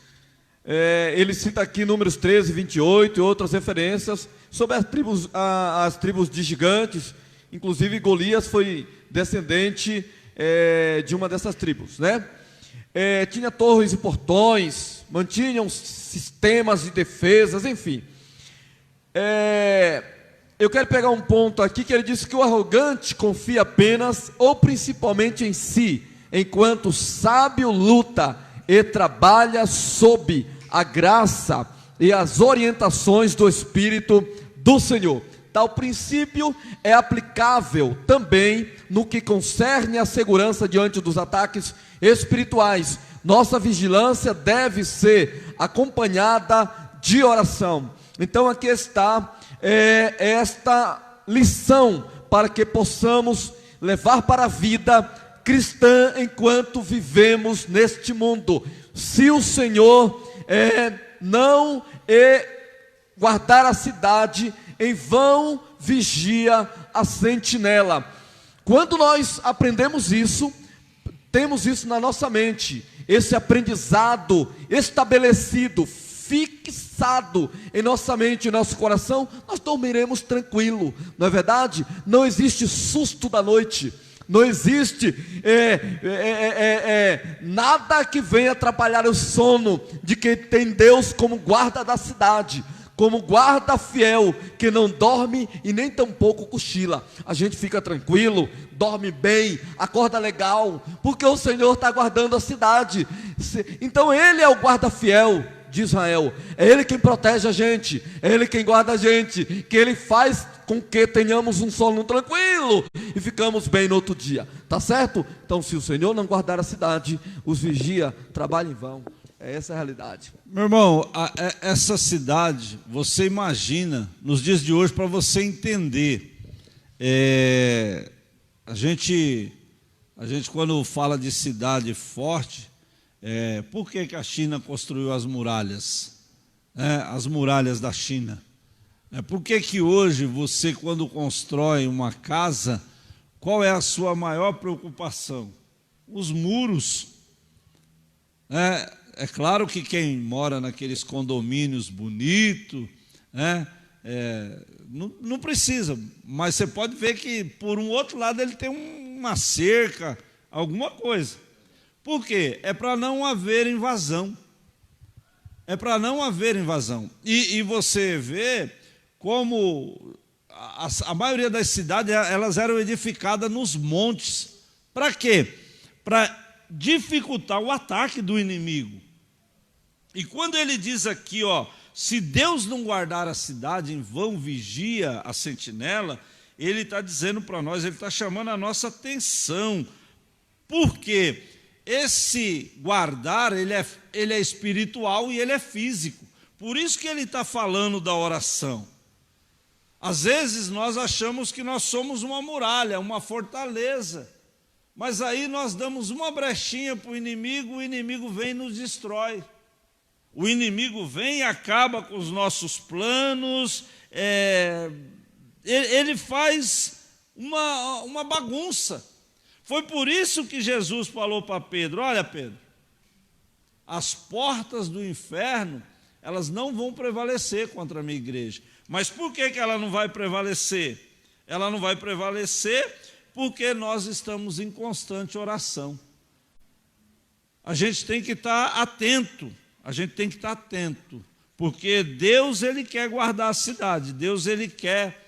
Ele cita aqui Números 13, 28 e outras referências sobre as tribos de gigantes. Inclusive Golias foi descendente de uma dessas tribos, né? Tinha torres e portões, mantinham sistemas de defesas, enfim. Eu quero pegar um ponto aqui que ele disse que o arrogante confia apenas ou principalmente em si, enquanto o sábio luta e trabalha sob a graça e as orientações do Espírito do Senhor. Tal princípio é aplicável também no que concerne à segurança diante dos ataques espirituais. Nossa vigilância deve ser acompanhada de oração. Então aqui está esta lição para que possamos levar para a vida cristã enquanto vivemos neste mundo. Se o Senhor não guardar a cidade, em vão vigia a sentinela. Quando nós aprendemos isso, temos isso na nossa mente, esse aprendizado estabelecido, fixado em nossa mente, em nosso coração, nós dormiremos tranquilo, não é verdade? Não existe susto da noite, não existe nada que venha atrapalhar o sono de quem tem Deus como guarda da cidade, como guarda fiel, que não dorme e nem tampouco cochila. A gente fica tranquilo, dorme bem, acorda legal, porque o Senhor está guardando a cidade. Então Ele é o guarda fiel de Israel, é Ele quem protege a gente, é Ele quem guarda a gente, que Ele faz com que tenhamos um sono tranquilo e ficamos bem no outro dia, tá certo? Então, se o Senhor não guardar a cidade, os vigia trabalham em vão. Essa é a realidade. Meu irmão, essa cidade, você imagina, nos dias de hoje, para você entender, a gente quando fala de cidade forte, por que a China construiu as muralhas? As muralhas da China. Por que hoje você, quando constrói uma casa, qual é a sua maior preocupação? Os muros. É claro que quem mora naqueles condomínios bonitos, não precisa, mas você pode ver que por um outro lado ele tem uma cerca, alguma coisa. Por quê? É para não haver invasão. É para não haver invasão. E você vê como a maioria das cidades, elas eram edificadas nos montes. Para quê? Para dificultar o ataque do inimigo. E quando ele diz aqui, se Deus não guardar a cidade, em vão vigia a sentinela, ele está dizendo para nós, ele está chamando a nossa atenção. Por quê? Esse guardar, ele é espiritual e ele é físico. Por isso que ele está falando da oração. Às vezes nós achamos que nós somos uma muralha, uma fortaleza. Mas aí nós damos uma brechinha para o inimigo vem e nos destrói. O inimigo vem e acaba com os nossos planos, ele faz uma bagunça. Foi por isso que Jesus falou para Pedro, olha Pedro, as portas do inferno, elas não vão prevalecer contra a minha igreja. Mas por que ela não vai prevalecer? Ela não vai prevalecer porque nós estamos em constante oração. A gente tem que estar atento. Porque Deus, Ele quer guardar a cidade, Deus, Ele quer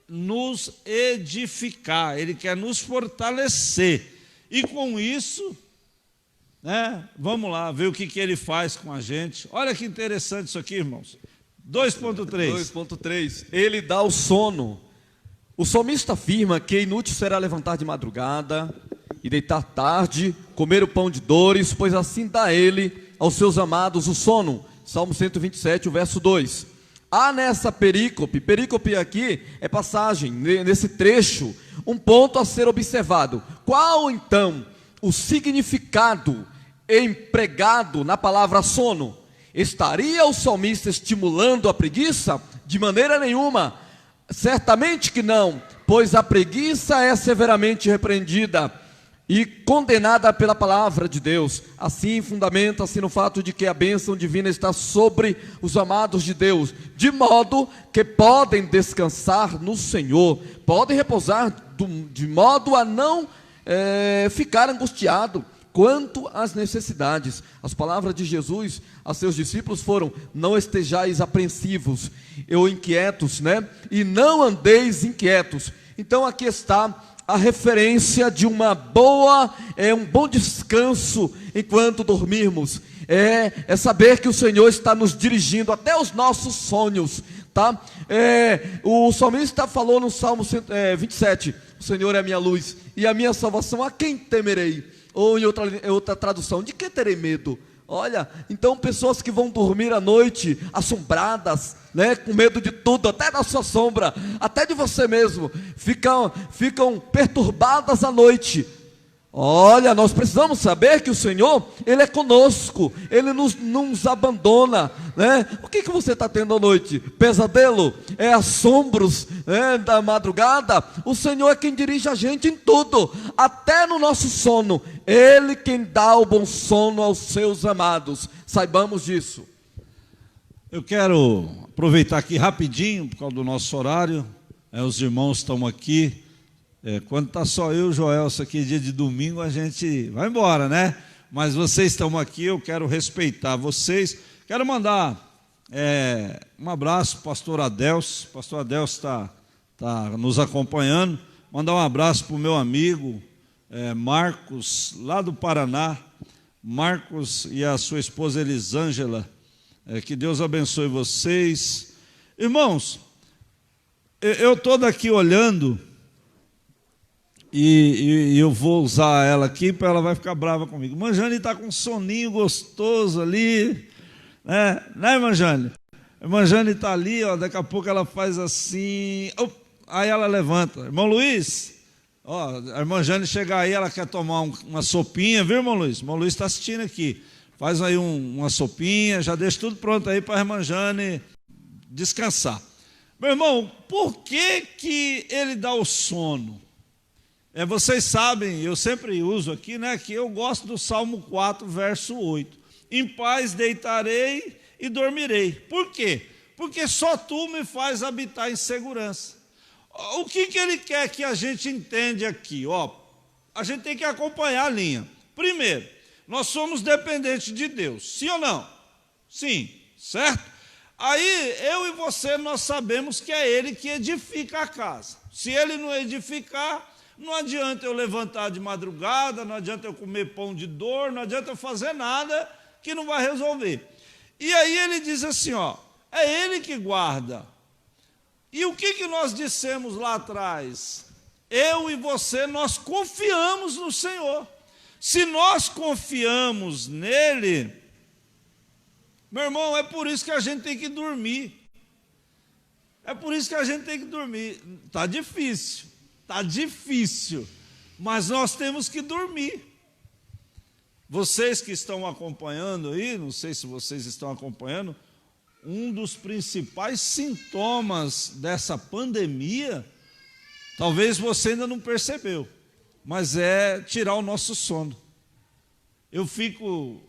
nos edificar, Ele quer nos fortalecer, e com isso, vamos lá, ver o que Ele faz com a gente. Olha que interessante isso aqui, irmãos, 2.3, Ele dá o sono. O salmista afirma que inútil será levantar de madrugada e deitar tarde, comer o pão de dores, pois assim dá Ele aos seus amados o sono. Salmo 127, o verso 2. Há nessa perícope aqui é passagem, nesse trecho, um ponto a ser observado. Qual então o significado empregado na palavra sono? Estaria o salmista estimulando a preguiça? De maneira nenhuma, certamente que não, pois a preguiça é severamente repreendida e condenada pela palavra de Deus. Assim fundamenta-se no fato de que a bênção divina está sobre os amados de Deus, de modo que podem descansar no Senhor, podem repousar de modo a não ficar angustiado quanto às necessidades. As palavras de Jesus a seus discípulos foram: não estejais apreensivos ou inquietos, e não andeis inquietos. Então aqui está a referência de um bom descanso enquanto dormirmos. É saber que o Senhor está nos dirigindo até os nossos sonhos, tá? O salmista falou no Salmo 27, o Senhor é a minha luz e a minha salvação, a quem temerei? Ou em outra tradução, de que terei medo? Olha, então pessoas que vão dormir à noite assombradas, né, com medo de tudo, até da sua sombra, até de você mesmo, ficam perturbadas à noite. Olha, nós precisamos saber que o Senhor, Ele é conosco, Ele nos abandona, né? O que você está tendo à noite? Pesadelo? Assombros, né, da madrugada? O Senhor é quem dirige a gente em tudo, até no nosso sono. Ele quem dá o bom sono aos seus amados, saibamos disso. Eu quero aproveitar aqui rapidinho, por causa do nosso horário, os irmãos estão aqui. Quando está só eu e o Joel, isso aqui é dia de domingo, a gente vai embora, né? Mas vocês estão aqui, eu quero respeitar vocês. Quero mandar um abraço para o pastor Adelso. O pastor Adelso está nos acompanhando. Mandar um abraço para o meu amigo Marcos, lá do Paraná. Marcos e a sua esposa Elisângela. Que Deus abençoe vocês. Irmãos, eu estou daqui olhando... E eu vou usar ela aqui, para ela vai ficar brava comigo. Manjane está com um soninho gostoso ali, né, irmã Jane? A irmã Jane está ali, ó, daqui a pouco ela faz assim, aí ela levanta. Irmão Luiz, ó, a irmã Jane chega aí, ela quer tomar uma sopinha, viu, irmão Luiz? O irmão Luiz está assistindo aqui. Faz aí uma sopinha, já deixa tudo pronto aí para a irmã Jane descansar. Meu irmão, por que ele dá o sono? Vocês sabem, eu sempre uso aqui, né, que eu gosto do Salmo 4, verso 8. Em paz deitarei e dormirei. Por quê? Porque só tu me faz habitar em segurança. O que ele quer que a gente entenda aqui? A gente tem que acompanhar a linha. Primeiro, nós somos dependentes de Deus, sim ou não? Sim, certo? Aí, eu e você, nós sabemos que é Ele que edifica a casa. Se Ele não edificar... não adianta eu levantar de madrugada, não adianta eu comer pão de dor, não adianta eu fazer nada que não vai resolver. E aí ele diz assim, é Ele que guarda. E o que nós dissemos lá atrás? Eu e você, nós confiamos no Senhor. Se nós confiamos nele, meu irmão, é por isso que a gente tem que dormir. É por isso que a gente tem que dormir. Está difícil. Está difícil, mas nós temos que dormir. Vocês que estão acompanhando aí, não sei se vocês estão acompanhando, um dos principais sintomas dessa pandemia, talvez você ainda não percebeu, mas é tirar o nosso sono.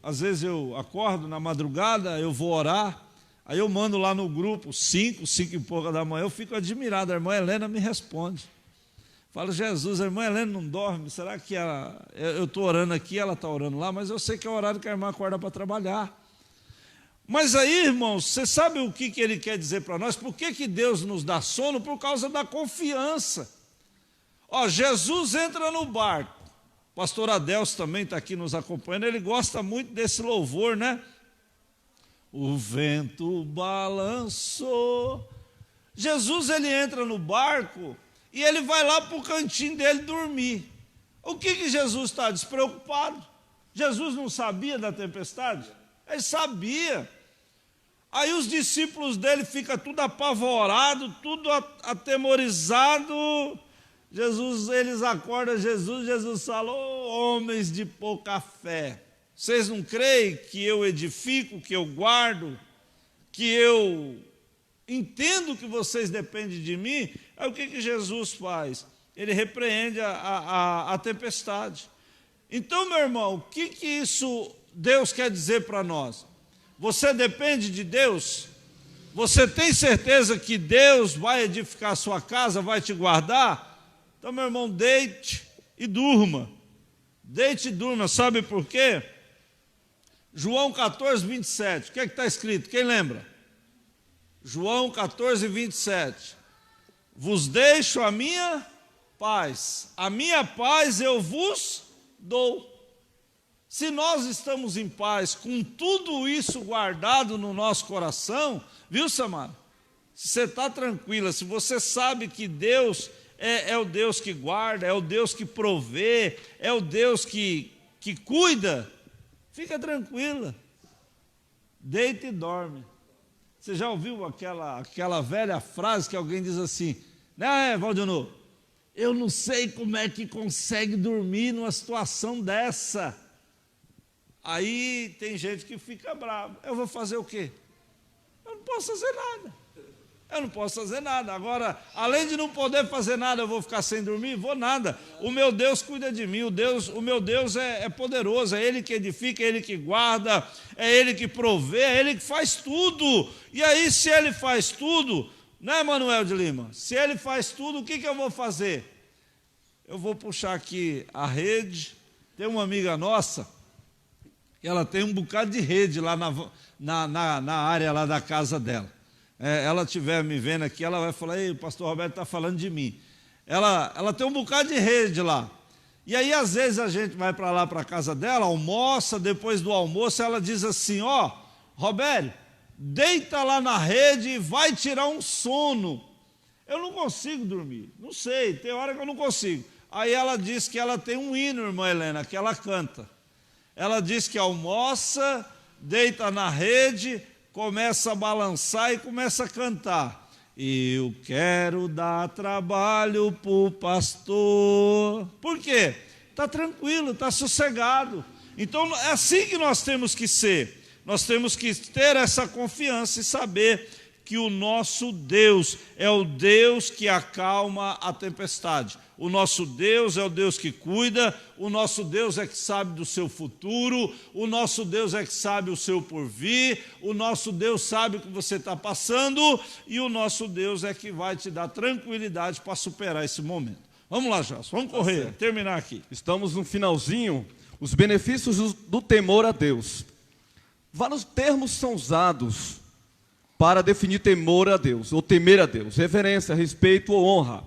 Às vezes eu acordo na madrugada, eu vou orar, aí eu mando lá no grupo, 5 e pouca da manhã, eu fico admirado, a irmã Helena me responde. Falo, Jesus, a irmã Helena não dorme, será que eu estou orando aqui, ela está orando lá, mas eu sei que é o horário que a irmã acorda para trabalhar. Mas aí, irmãos, você sabe o que ele quer dizer para nós? Por que Deus nos dá sono? Por causa da confiança. Jesus entra no barco, o pastor Adelso também está aqui nos acompanhando, ele gosta muito desse louvor, né? O vento balançou. Jesus, ele entra no barco, e ele vai lá para o cantinho dele dormir. O que Jesus está despreocupado? Jesus não sabia da tempestade? Ele sabia. Aí os discípulos dele ficam tudo apavorado, tudo atemorizado. Eles acordam Jesus fala, homens de pouca fé. Vocês não creem que eu edifico, que eu guardo, que eu entendo que vocês dependem de mim? Aí o que Jesus faz? Ele repreende a tempestade. Então, meu irmão, o que isso Deus quer dizer para nós? Você depende de Deus? Você tem certeza que Deus vai edificar a sua casa, vai te guardar? Então, meu irmão, deite e durma. Deite e durma, sabe por quê? João 14, 27, o que está escrito? Quem lembra? João 14, 27. Vos deixo a minha paz. A minha paz eu vos dou. Se nós estamos em paz, com tudo isso guardado no nosso coração, viu, Samara? Se você está tranquila, se você sabe que Deus é o Deus que guarda, é o Deus que provê, é o Deus que cuida, fica tranquila. Deita e dorme. Você já ouviu aquela velha frase que alguém diz assim, né, Valdionô? Eu não sei como é que consegue dormir numa situação dessa. Aí tem gente que fica bravo. Eu vou fazer o quê? Eu não posso fazer nada. Eu não posso fazer nada. Agora, além de não poder fazer nada, eu vou ficar sem dormir? Vou nada. O meu Deus cuida de mim. O meu Deus é poderoso. É Ele que edifica, é Ele que guarda, é Ele que provê, é Ele que faz tudo. E aí, se Ele faz tudo, né, Manuel de Lima? Se Ele faz tudo, o que eu vou fazer? Eu vou puxar aqui a rede. Tem uma amiga nossa, ela tem um bocado de rede lá na área lá da casa dela. Ela estiver me vendo aqui, ela vai falar, ei, o pastor Roberto está falando de mim. Ela tem um bocado de rede lá. E aí, às vezes, a gente vai para lá, para a casa dela, almoça, depois do almoço, ela diz assim, ó, Roberto, deita lá na rede e vai tirar um sono. Eu não consigo dormir, não sei, tem hora que eu não consigo. Aí ela diz que ela tem um hino, irmã Helena, que ela canta. Ela diz que almoça, deita na rede, começa a balançar e começa a cantar. Eu quero dar trabalho para o pastor. Por quê? Está tranquilo, está sossegado. Então é assim que nós temos que ser. Nós temos que ter essa confiança e saber que o nosso Deus é o Deus que acalma a tempestade. O nosso Deus é o Deus que cuida, o nosso Deus é que sabe do seu futuro, o nosso Deus é que sabe o seu porvir, o nosso Deus sabe o que você está passando e o nosso Deus é que vai te dar tranquilidade para superar esse momento. Vamos lá, Jós, vamos correr, terminar aqui. Estamos no finalzinho, os benefícios do temor a Deus. Vários termos são usados para definir temor a Deus, ou temer a Deus, reverência, respeito ou honra,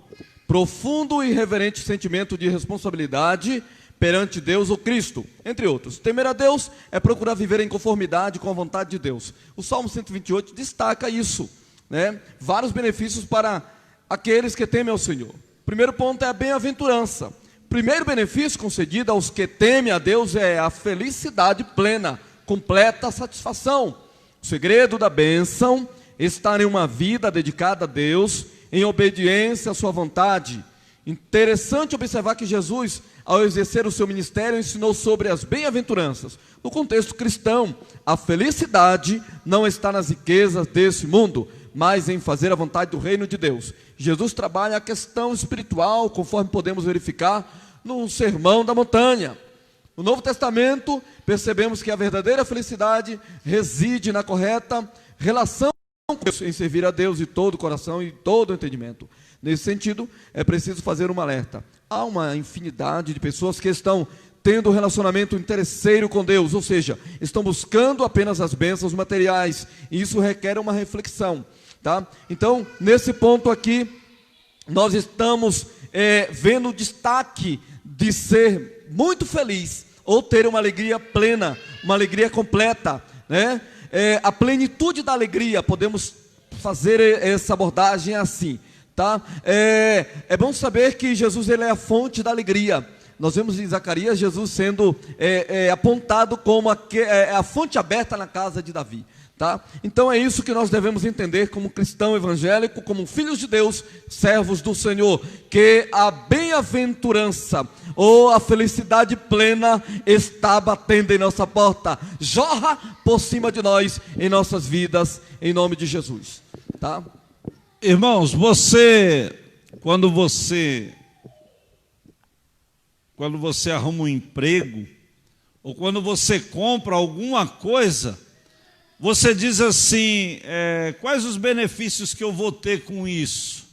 profundo e reverente sentimento de responsabilidade perante Deus ou Cristo, entre outros. Temer a Deus é procurar viver em conformidade com a vontade de Deus. O Salmo 128 destaca isso, né? Vários benefícios para aqueles que temem ao Senhor. Primeiro ponto é a bem-aventurança. Primeiro benefício concedido aos que temem a Deus é a felicidade plena, completa satisfação. O segredo da bênção está em uma vida dedicada a Deus, em obediência à sua vontade. Interessante observar que Jesus, ao exercer o seu ministério, ensinou sobre as bem-aventuranças. No contexto cristão, a felicidade não está nas riquezas desse mundo, mas em fazer a vontade do reino de Deus. Jesus trabalha a questão espiritual, conforme podemos verificar no Sermão da Montanha. No Novo Testamento, percebemos que a verdadeira felicidade reside na correta relação com Deus, em servir a Deus de todo o coração e todo o entendimento. Nesse sentido, é preciso fazer um alerta. Há uma infinidade de pessoas que estão tendo um relacionamento interesseiro com Deus, ou seja, estão buscando apenas as bênçãos materiais, e isso requer uma reflexão, tá? Então, nesse ponto aqui, nós estamos vendo o destaque de ser muito feliz, ou ter uma alegria plena, uma alegria completa, né? A plenitude da alegria, podemos fazer essa abordagem assim, tá? É bom saber que Jesus, ele é a fonte da alegria. Nós vemos em Zacarias Jesus sendo apontado como a fonte aberta na casa de Davi, tá? Então é isso que nós devemos entender como cristão evangélico, como filhos de Deus, servos do Senhor, que a bem-aventurança ou a felicidade plena está batendo em nossa porta, jorra por cima de nós, em nossas vidas, em nome de Jesus, tá? Irmãos, quando você arruma um emprego, ou quando você compra alguma coisa, você diz assim, quais os benefícios que eu vou ter com isso?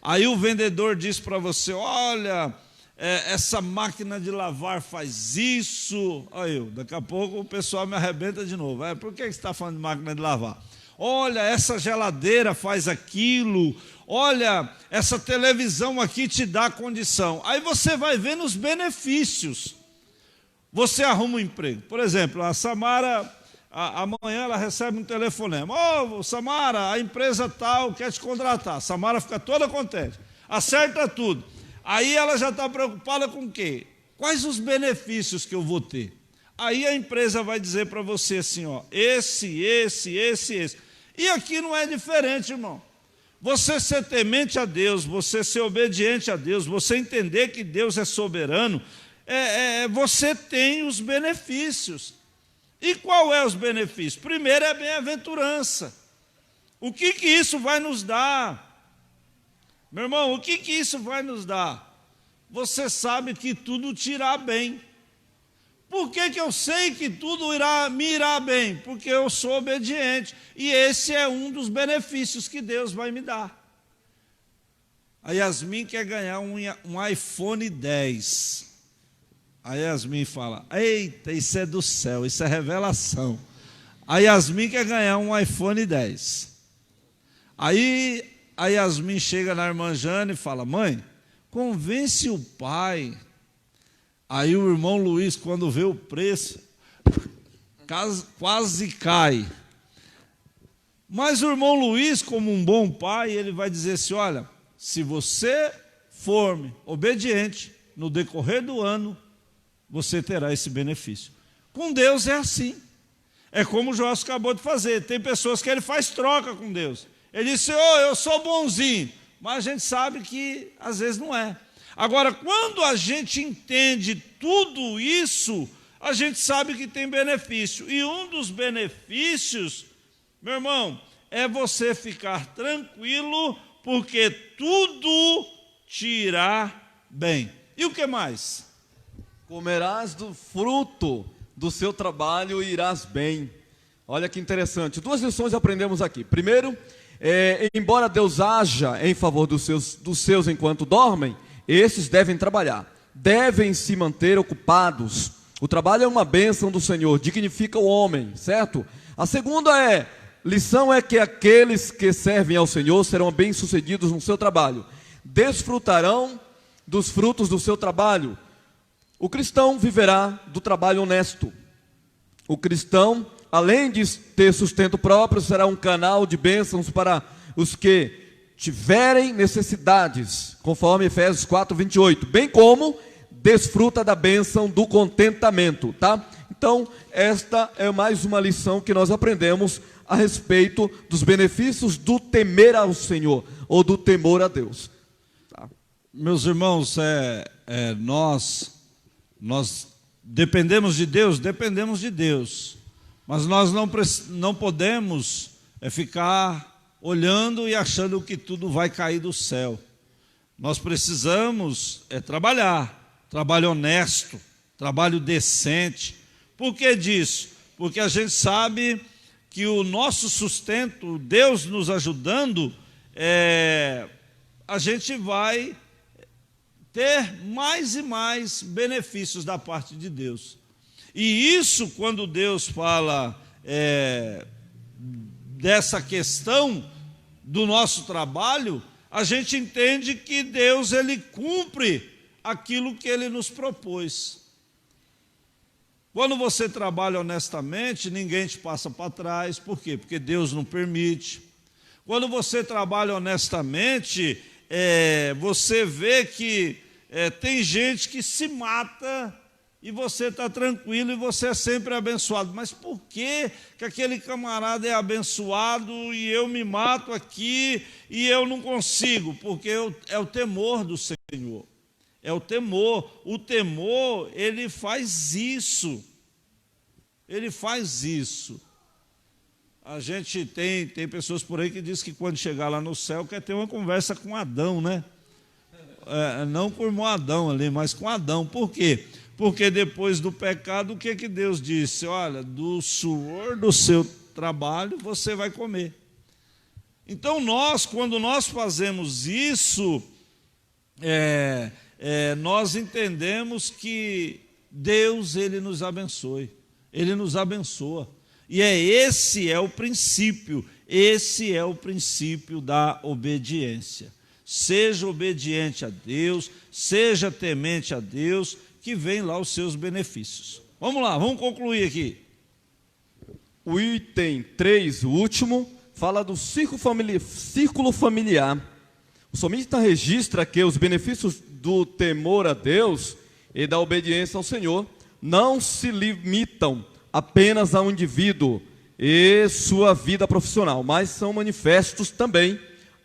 Aí o vendedor diz para você, olha, essa máquina de lavar faz isso. Aí daqui a pouco o pessoal me arrebenta de novo. Por que você está falando de máquina de lavar? olha, essa geladeira faz aquilo, olha, essa televisão aqui te dá condição. Aí você vai vendo os benefícios. Você arruma um emprego. Por exemplo, a Samara, amanhã ela recebe um telefonema. Ô, Samara, a empresa tal quer te contratar. A Samara fica toda contente. Acerta tudo. Aí ela já está preocupada com o quê? Quais os benefícios que eu vou ter? Aí a empresa vai dizer para você assim, ó, esse. E aqui não é diferente, irmão. Você ser temente a Deus, você ser obediente a Deus, você entender que Deus é soberano, você tem os benefícios. E qual é os benefícios? Primeiro é a bem-aventurança. O que isso vai nos dar? Meu irmão, o que isso vai nos dar? Você sabe que tudo te irá bem. Por que eu sei que tudo me irá bem? Porque eu sou obediente. E esse é um dos benefícios que Deus vai me dar. A Yasmin quer ganhar um iPhone 10. A Yasmin fala, eita, isso é do céu, isso é revelação. A Yasmin quer ganhar um iPhone 10. Aí a Yasmin chega na irmã Jane e fala, mãe, convence o pai. Aí o irmão Luiz, quando vê o preço, quase cai. Mas o irmão Luiz, como um bom pai, ele vai dizer assim, olha, se você for obediente no decorrer do ano, você terá esse benefício. Com Deus é assim. É como o Joás acabou de fazer. Tem pessoas que ele faz troca com Deus. Ele diz, Senhor, eu sou bonzinho. Mas a gente sabe que às vezes não é. Agora, quando a gente entende tudo isso, a gente sabe que tem benefício. E um dos benefícios, meu irmão, é você ficar tranquilo, porque tudo te irá bem. E o que mais? Comerás do fruto do seu trabalho e irás bem. Olha que interessante. 2 lições aprendemos aqui. Primeiro, embora Deus haja em favor dos seus enquanto dormem, esses devem trabalhar, devem se manter ocupados. O trabalho é uma bênção do Senhor, dignifica o homem, certo? A segunda lição é que aqueles que servem ao Senhor serão bem-sucedidos no seu trabalho, desfrutarão dos frutos do seu trabalho. O cristão viverá do trabalho honesto. O cristão, além de ter sustento próprio, será um canal de bênçãos para os que tiverem necessidades, conforme Efésios 4:28, bem como desfruta da bênção do contentamento, tá? Então, esta é mais uma lição que nós aprendemos a respeito dos benefícios do temer ao Senhor, ou do temor a Deus. Tá? Meus irmãos, nós dependemos de Deus, mas nós não podemos ficar olhando e achando que tudo vai cair do céu. Nós precisamos trabalho honesto, trabalho decente. Por que disso? Porque a gente sabe que o nosso sustento, Deus nos ajudando, a gente vai ter mais e mais benefícios da parte de Deus. E isso, quando Deus fala dessa questão do nosso trabalho, a gente entende que Deus, ele cumpre aquilo que ele nos propôs. Quando você trabalha honestamente, ninguém te passa para trás. Por quê? Porque Deus não permite. Quando você trabalha honestamente, você vê que tem gente que se mata e você está tranquilo e você é sempre abençoado. Mas por que aquele camarada é abençoado e eu me mato aqui e eu não consigo? Porque é o temor do Senhor. É o temor. O temor, ele faz isso. Ele faz isso. A gente tem pessoas por aí que dizem que quando chegar lá no céu quer ter uma conversa com Adão, né? Não com o irmão Adão ali, mas com Adão. Por quê? Porque depois do pecado, o que Deus disse? Olha, do suor do seu trabalho você vai comer. Então quando nós fazemos isso, nós entendemos que Deus, ele nos abençoe. Ele nos abençoa. E esse é o princípio da obediência. Seja obediente a Deus, seja temente a Deus, que vem lá os seus benefícios. Vamos lá, vamos concluir aqui. O item 3, o último, fala do círculo familiar. O salmista registra que os benefícios do temor a Deus e da obediência ao Senhor não se limitam apenas ao indivíduo e sua vida profissional, mas são manifestos também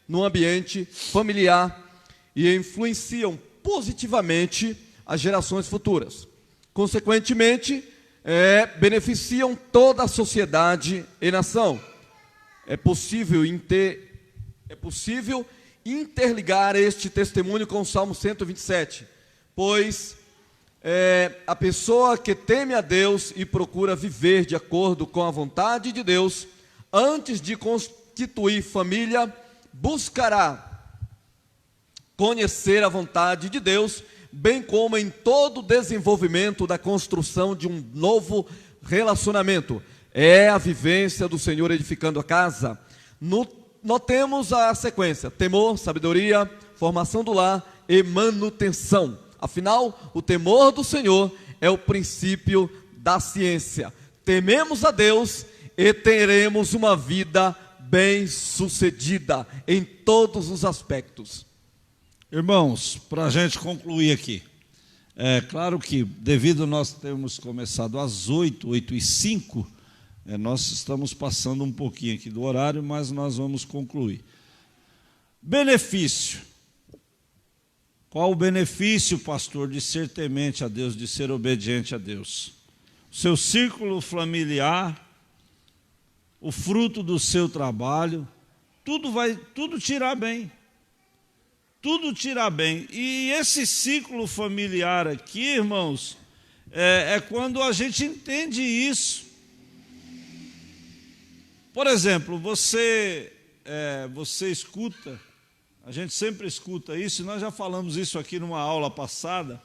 no ambiente familiar e influenciam positivamente as gerações futuras. Consequentemente, beneficiam toda a sociedade e nação. É possível interligar este testemunho com o Salmo 127, pois a pessoa que teme a Deus e procura viver de acordo com a vontade de Deus, antes de constituir família, buscará conhecer a vontade de Deus, bem como em todo o desenvolvimento da construção de um novo relacionamento. É a vivência do Senhor edificando a casa. Notemos a sequência: temor, sabedoria, formação do lar e manutenção. Afinal, o temor do Senhor é o princípio da ciência. Tememos a Deus e teremos uma vida bem-sucedida em todos os aspectos. Irmãos, para a gente concluir aqui, é claro que devido a nós termos começado às 8h05, nós estamos passando um pouquinho aqui do horário, mas nós vamos concluir. Benefício. Qual o benefício, pastor, de ser temente a Deus, de ser obediente a Deus? O seu círculo familiar, o fruto do seu trabalho, tudo tirar bem. Tudo tirar bem. E esse ciclo familiar aqui, irmãos, é quando a gente entende isso. Por exemplo, você escuta, a gente sempre escuta isso, e nós já falamos isso aqui numa aula passada.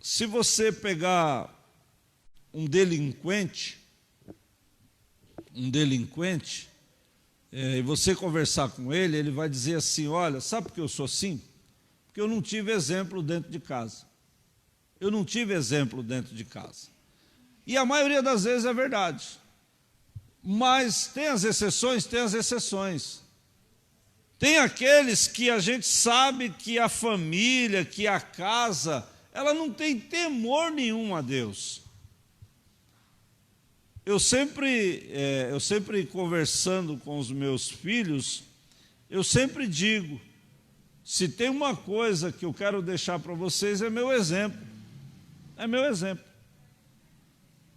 Se você pegar um delinquente, e você conversar com ele, ele vai dizer assim: olha, sabe por que eu sou assim? Porque eu não tive exemplo dentro de casa. E a maioria das vezes é verdade. Mas tem as exceções? Tem as exceções. Tem aqueles que a gente sabe que a família, que a casa, ela não tem temor nenhum a Deus. Eu sempre conversando com os meus filhos, eu sempre digo, se tem uma coisa que eu quero deixar para vocês, é meu exemplo. É meu exemplo.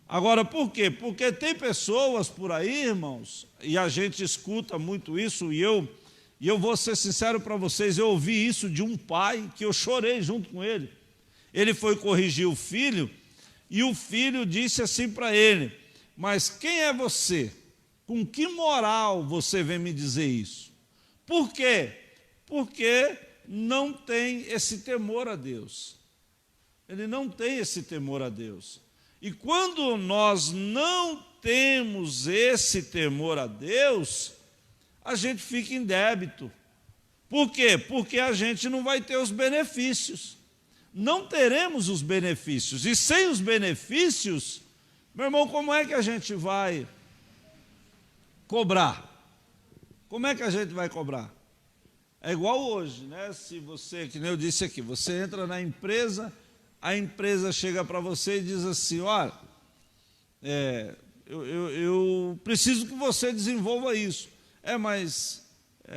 Agora, por quê? Porque tem pessoas por aí, irmãos, e a gente escuta muito isso, e eu vou ser sincero para vocês, eu ouvi isso de um pai, que eu chorei junto com ele. Ele foi corrigir o filho, e o filho disse assim para ele: mas quem é você? Com que moral você vem me dizer isso? Por quê? Porque não tem esse temor a Deus. Ele não tem esse temor a Deus. E quando nós não temos esse temor a Deus, a gente fica em débito. Por quê? Porque a gente não vai ter os benefícios. Não teremos os benefícios. E sem os benefícios, meu irmão, como é que a gente vai cobrar? Como é que a gente vai cobrar? É igual hoje, né? Se você, que nem eu disse aqui, você entra na empresa, a empresa chega para você e diz assim: olha, eu preciso que você desenvolva isso. Mas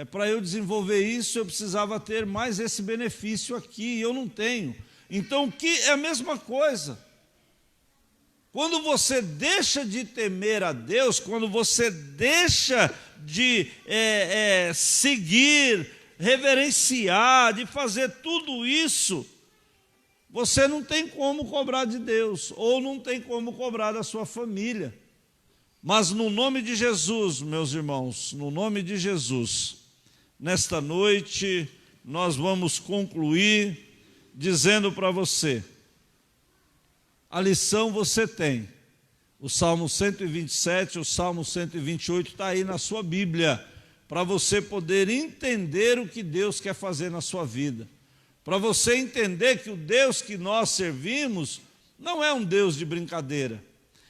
para eu desenvolver isso, eu precisava ter mais esse benefício aqui, e eu não tenho. Então, é a mesma coisa. Quando você deixa de temer a Deus, quando você deixa de seguir, reverenciar, de fazer tudo isso, você não tem como cobrar de Deus, ou não tem como cobrar da sua família. Mas no nome de Jesus, meus irmãos, no nome de Jesus, nesta noite nós vamos concluir dizendo para você: a lição você tem, O Salmo 127, o Salmo 128 está aí na sua Bíblia, para você poder entender o que Deus quer fazer na sua vida. Para você entender que o Deus que nós servimos não é um Deus de brincadeira.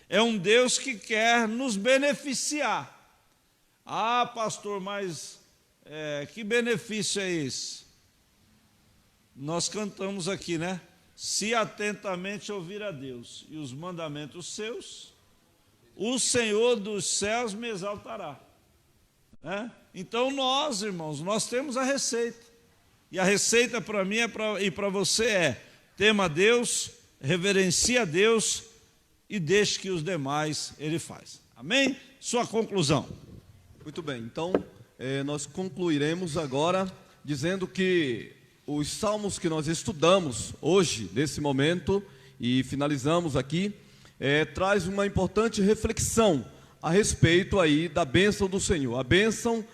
É um Deus que quer nos beneficiar. Ah, pastor, mas que benefício é esse? Nós cantamos aqui, né? Se atentamente ouvir a Deus e os mandamentos seus, o Senhor dos céus me exaltará. Então nós, irmãos, nós temos a receita. E a receita para mim e para você é: tema a Deus, reverencie a Deus e deixe que os demais Ele faz. Amém? Sua conclusão. Muito bem, então nós concluiremos agora dizendo que os salmos que nós estudamos hoje, nesse momento, e finalizamos aqui, traz uma importante reflexão a respeito aí da bênção do Senhor, a bênção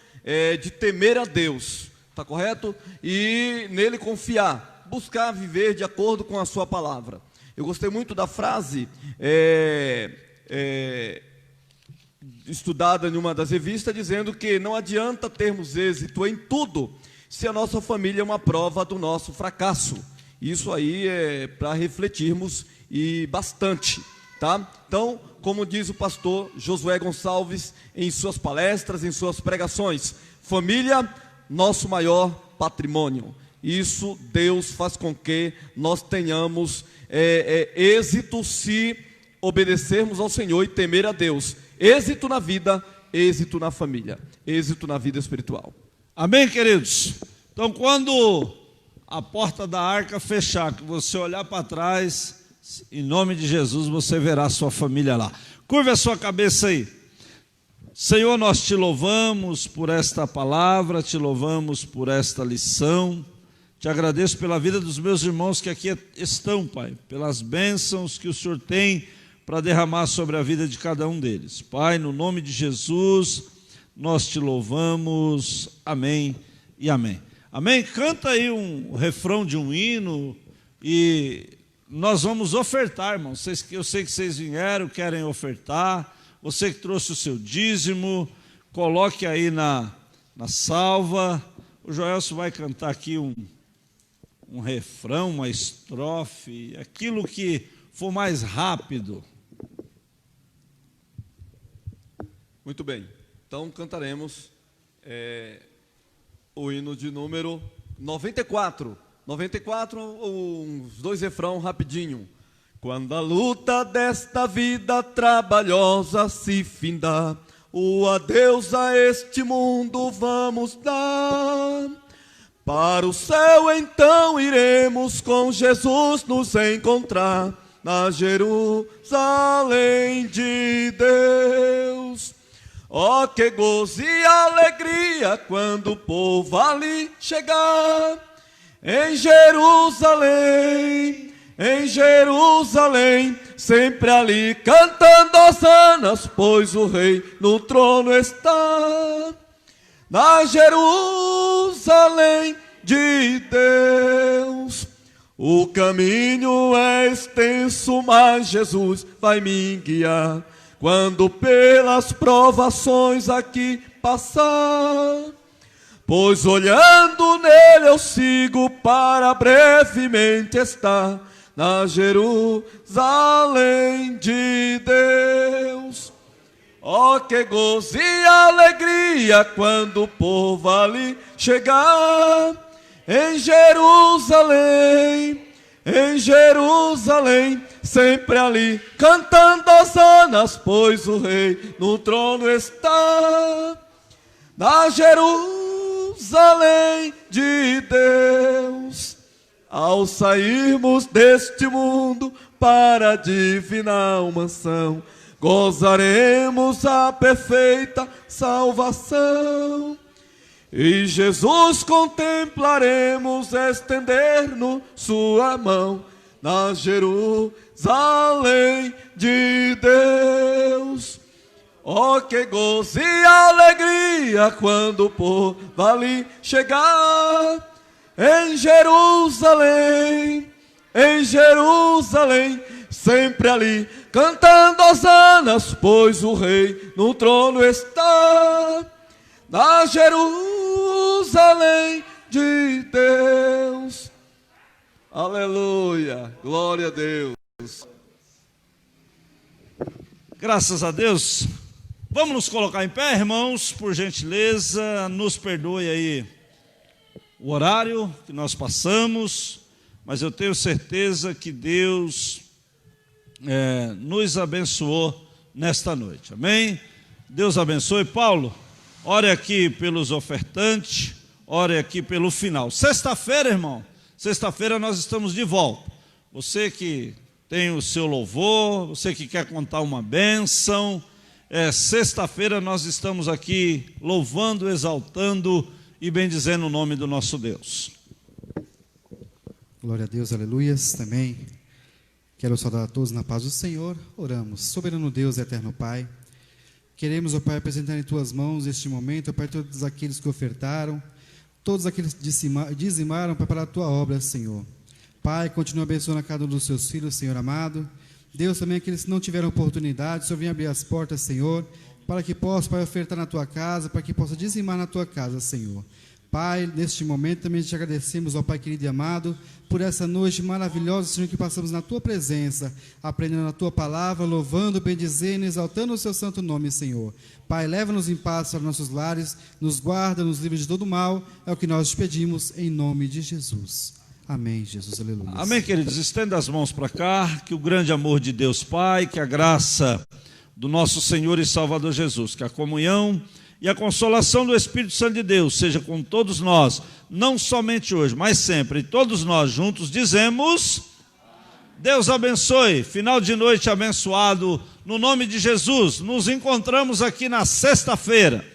de temer a Deus, tá correto? E nele confiar, buscar viver de acordo com a sua palavra. Eu gostei muito da frase estudada em uma das revistas, dizendo que não adianta termos êxito em tudo se a nossa família é uma prova do nosso fracasso. Isso aí é para refletirmos e bastante, tá? Então, como diz o pastor Josué Gonçalves em suas palestras, em suas pregações, família, nosso maior patrimônio. Isso Deus faz com que nós tenhamos êxito se obedecermos ao Senhor e temer a Deus. Êxito na vida, êxito na família, êxito na vida espiritual. Amém, queridos? Então, quando a porta da arca fechar, que você olhar para trás, em nome de Jesus, você verá a sua família lá. Curva a sua cabeça aí. Senhor, nós te louvamos por esta palavra, te louvamos por esta lição. Te agradeço pela vida dos meus irmãos que aqui estão, Pai, pelas bênçãos que o Senhor tem para derramar sobre a vida de cada um deles. Pai, no nome de Jesus, nós te louvamos. Amém e amém. Amém? Canta aí um refrão de um hino e nós vamos ofertar, irmãos. Eu sei que vocês vieram, querem ofertar. Você que trouxe o seu dízimo, coloque aí na salva. O Joelso vai cantar aqui um refrão, uma estrofe, aquilo que for mais rápido. Muito bem, então cantaremos o hino de número 94. 94, uns dois refrão rapidinho. Quando a luta desta vida trabalhosa se findar, o adeus a este mundo vamos dar. Para o céu então iremos com Jesus nos encontrar, na Jerusalém de Deus. Oh, que gozo e alegria quando o povo ali chegar. Em Jerusalém, sempre ali cantando hosanas, pois o rei no trono está. Na Jerusalém de Deus, o caminho é extenso, mas Jesus vai me guiar quando pelas provações aqui passar. Pois olhando nele eu sigo para brevemente estar na Jerusalém de Deus. Oh, que gozo e alegria quando o povo ali chegar. Em Jerusalém, sempre ali cantando hosanas, pois o rei no trono está. Na Jerusalém de Deus, ao sairmos deste mundo para a divina mansão, gozaremos a perfeita salvação. E Jesus contemplaremos estender-nos sua mão na Jerusalém de Deus. Oh, que gozo e alegria quando o povo ali chegar. Em Jerusalém, sempre ali, cantando hosanas, pois o Rei no trono está, na Jerusalém de Deus. Aleluia, glória a Deus. Graças a Deus. Vamos nos colocar em pé, irmãos, por gentileza, nos perdoe aí o horário que nós passamos, mas eu tenho certeza que Deus nos abençoou nesta noite, amém? Deus abençoe. Paulo, ore aqui pelos ofertantes, ore aqui pelo final. Sexta-feira, irmão, sexta-feira nós estamos de volta. Você que tem o seu louvor, você que quer contar uma bênção, sexta-feira nós estamos aqui louvando, exaltando e bendizendo o nome do nosso Deus. Glória a Deus, aleluias. Também quero saudar a todos na paz do Senhor. Oramos. Soberano Deus, eterno Pai, queremos, ó Pai, apresentar em Tuas mãos este momento, ó Pai, todos aqueles que ofertaram, todos aqueles que dizimaram para a Tua obra, Senhor. Pai, continua abençoando a cada um dos Seus filhos, Senhor amado. Deus, também aqueles que não tiveram oportunidade, Senhor, venha abrir as portas, Senhor, para que possa, Pai, ofertar na Tua casa, para que possa dizimar na Tua casa, Senhor. Pai, neste momento também te agradecemos, ó Pai querido e amado, por essa noite maravilhosa, Senhor, que passamos na Tua presença, aprendendo a Tua palavra, louvando, bendizendo, exaltando o Seu santo nome, Senhor. Pai, leva-nos em paz para nossos lares, nos guarda, nos livra de todo mal, é o que nós te pedimos, em nome de Jesus. Amém, Jesus, aleluia. Amém, queridos, estenda as mãos para cá, que o grande amor de Deus Pai, que a graça do nosso Senhor e Salvador Jesus, que a comunhão e a consolação do Espírito Santo de Deus seja com todos nós, não somente hoje, mas sempre, e todos nós juntos dizemos, Deus abençoe, final de noite abençoado, no nome de Jesus, nos encontramos aqui na sexta-feira.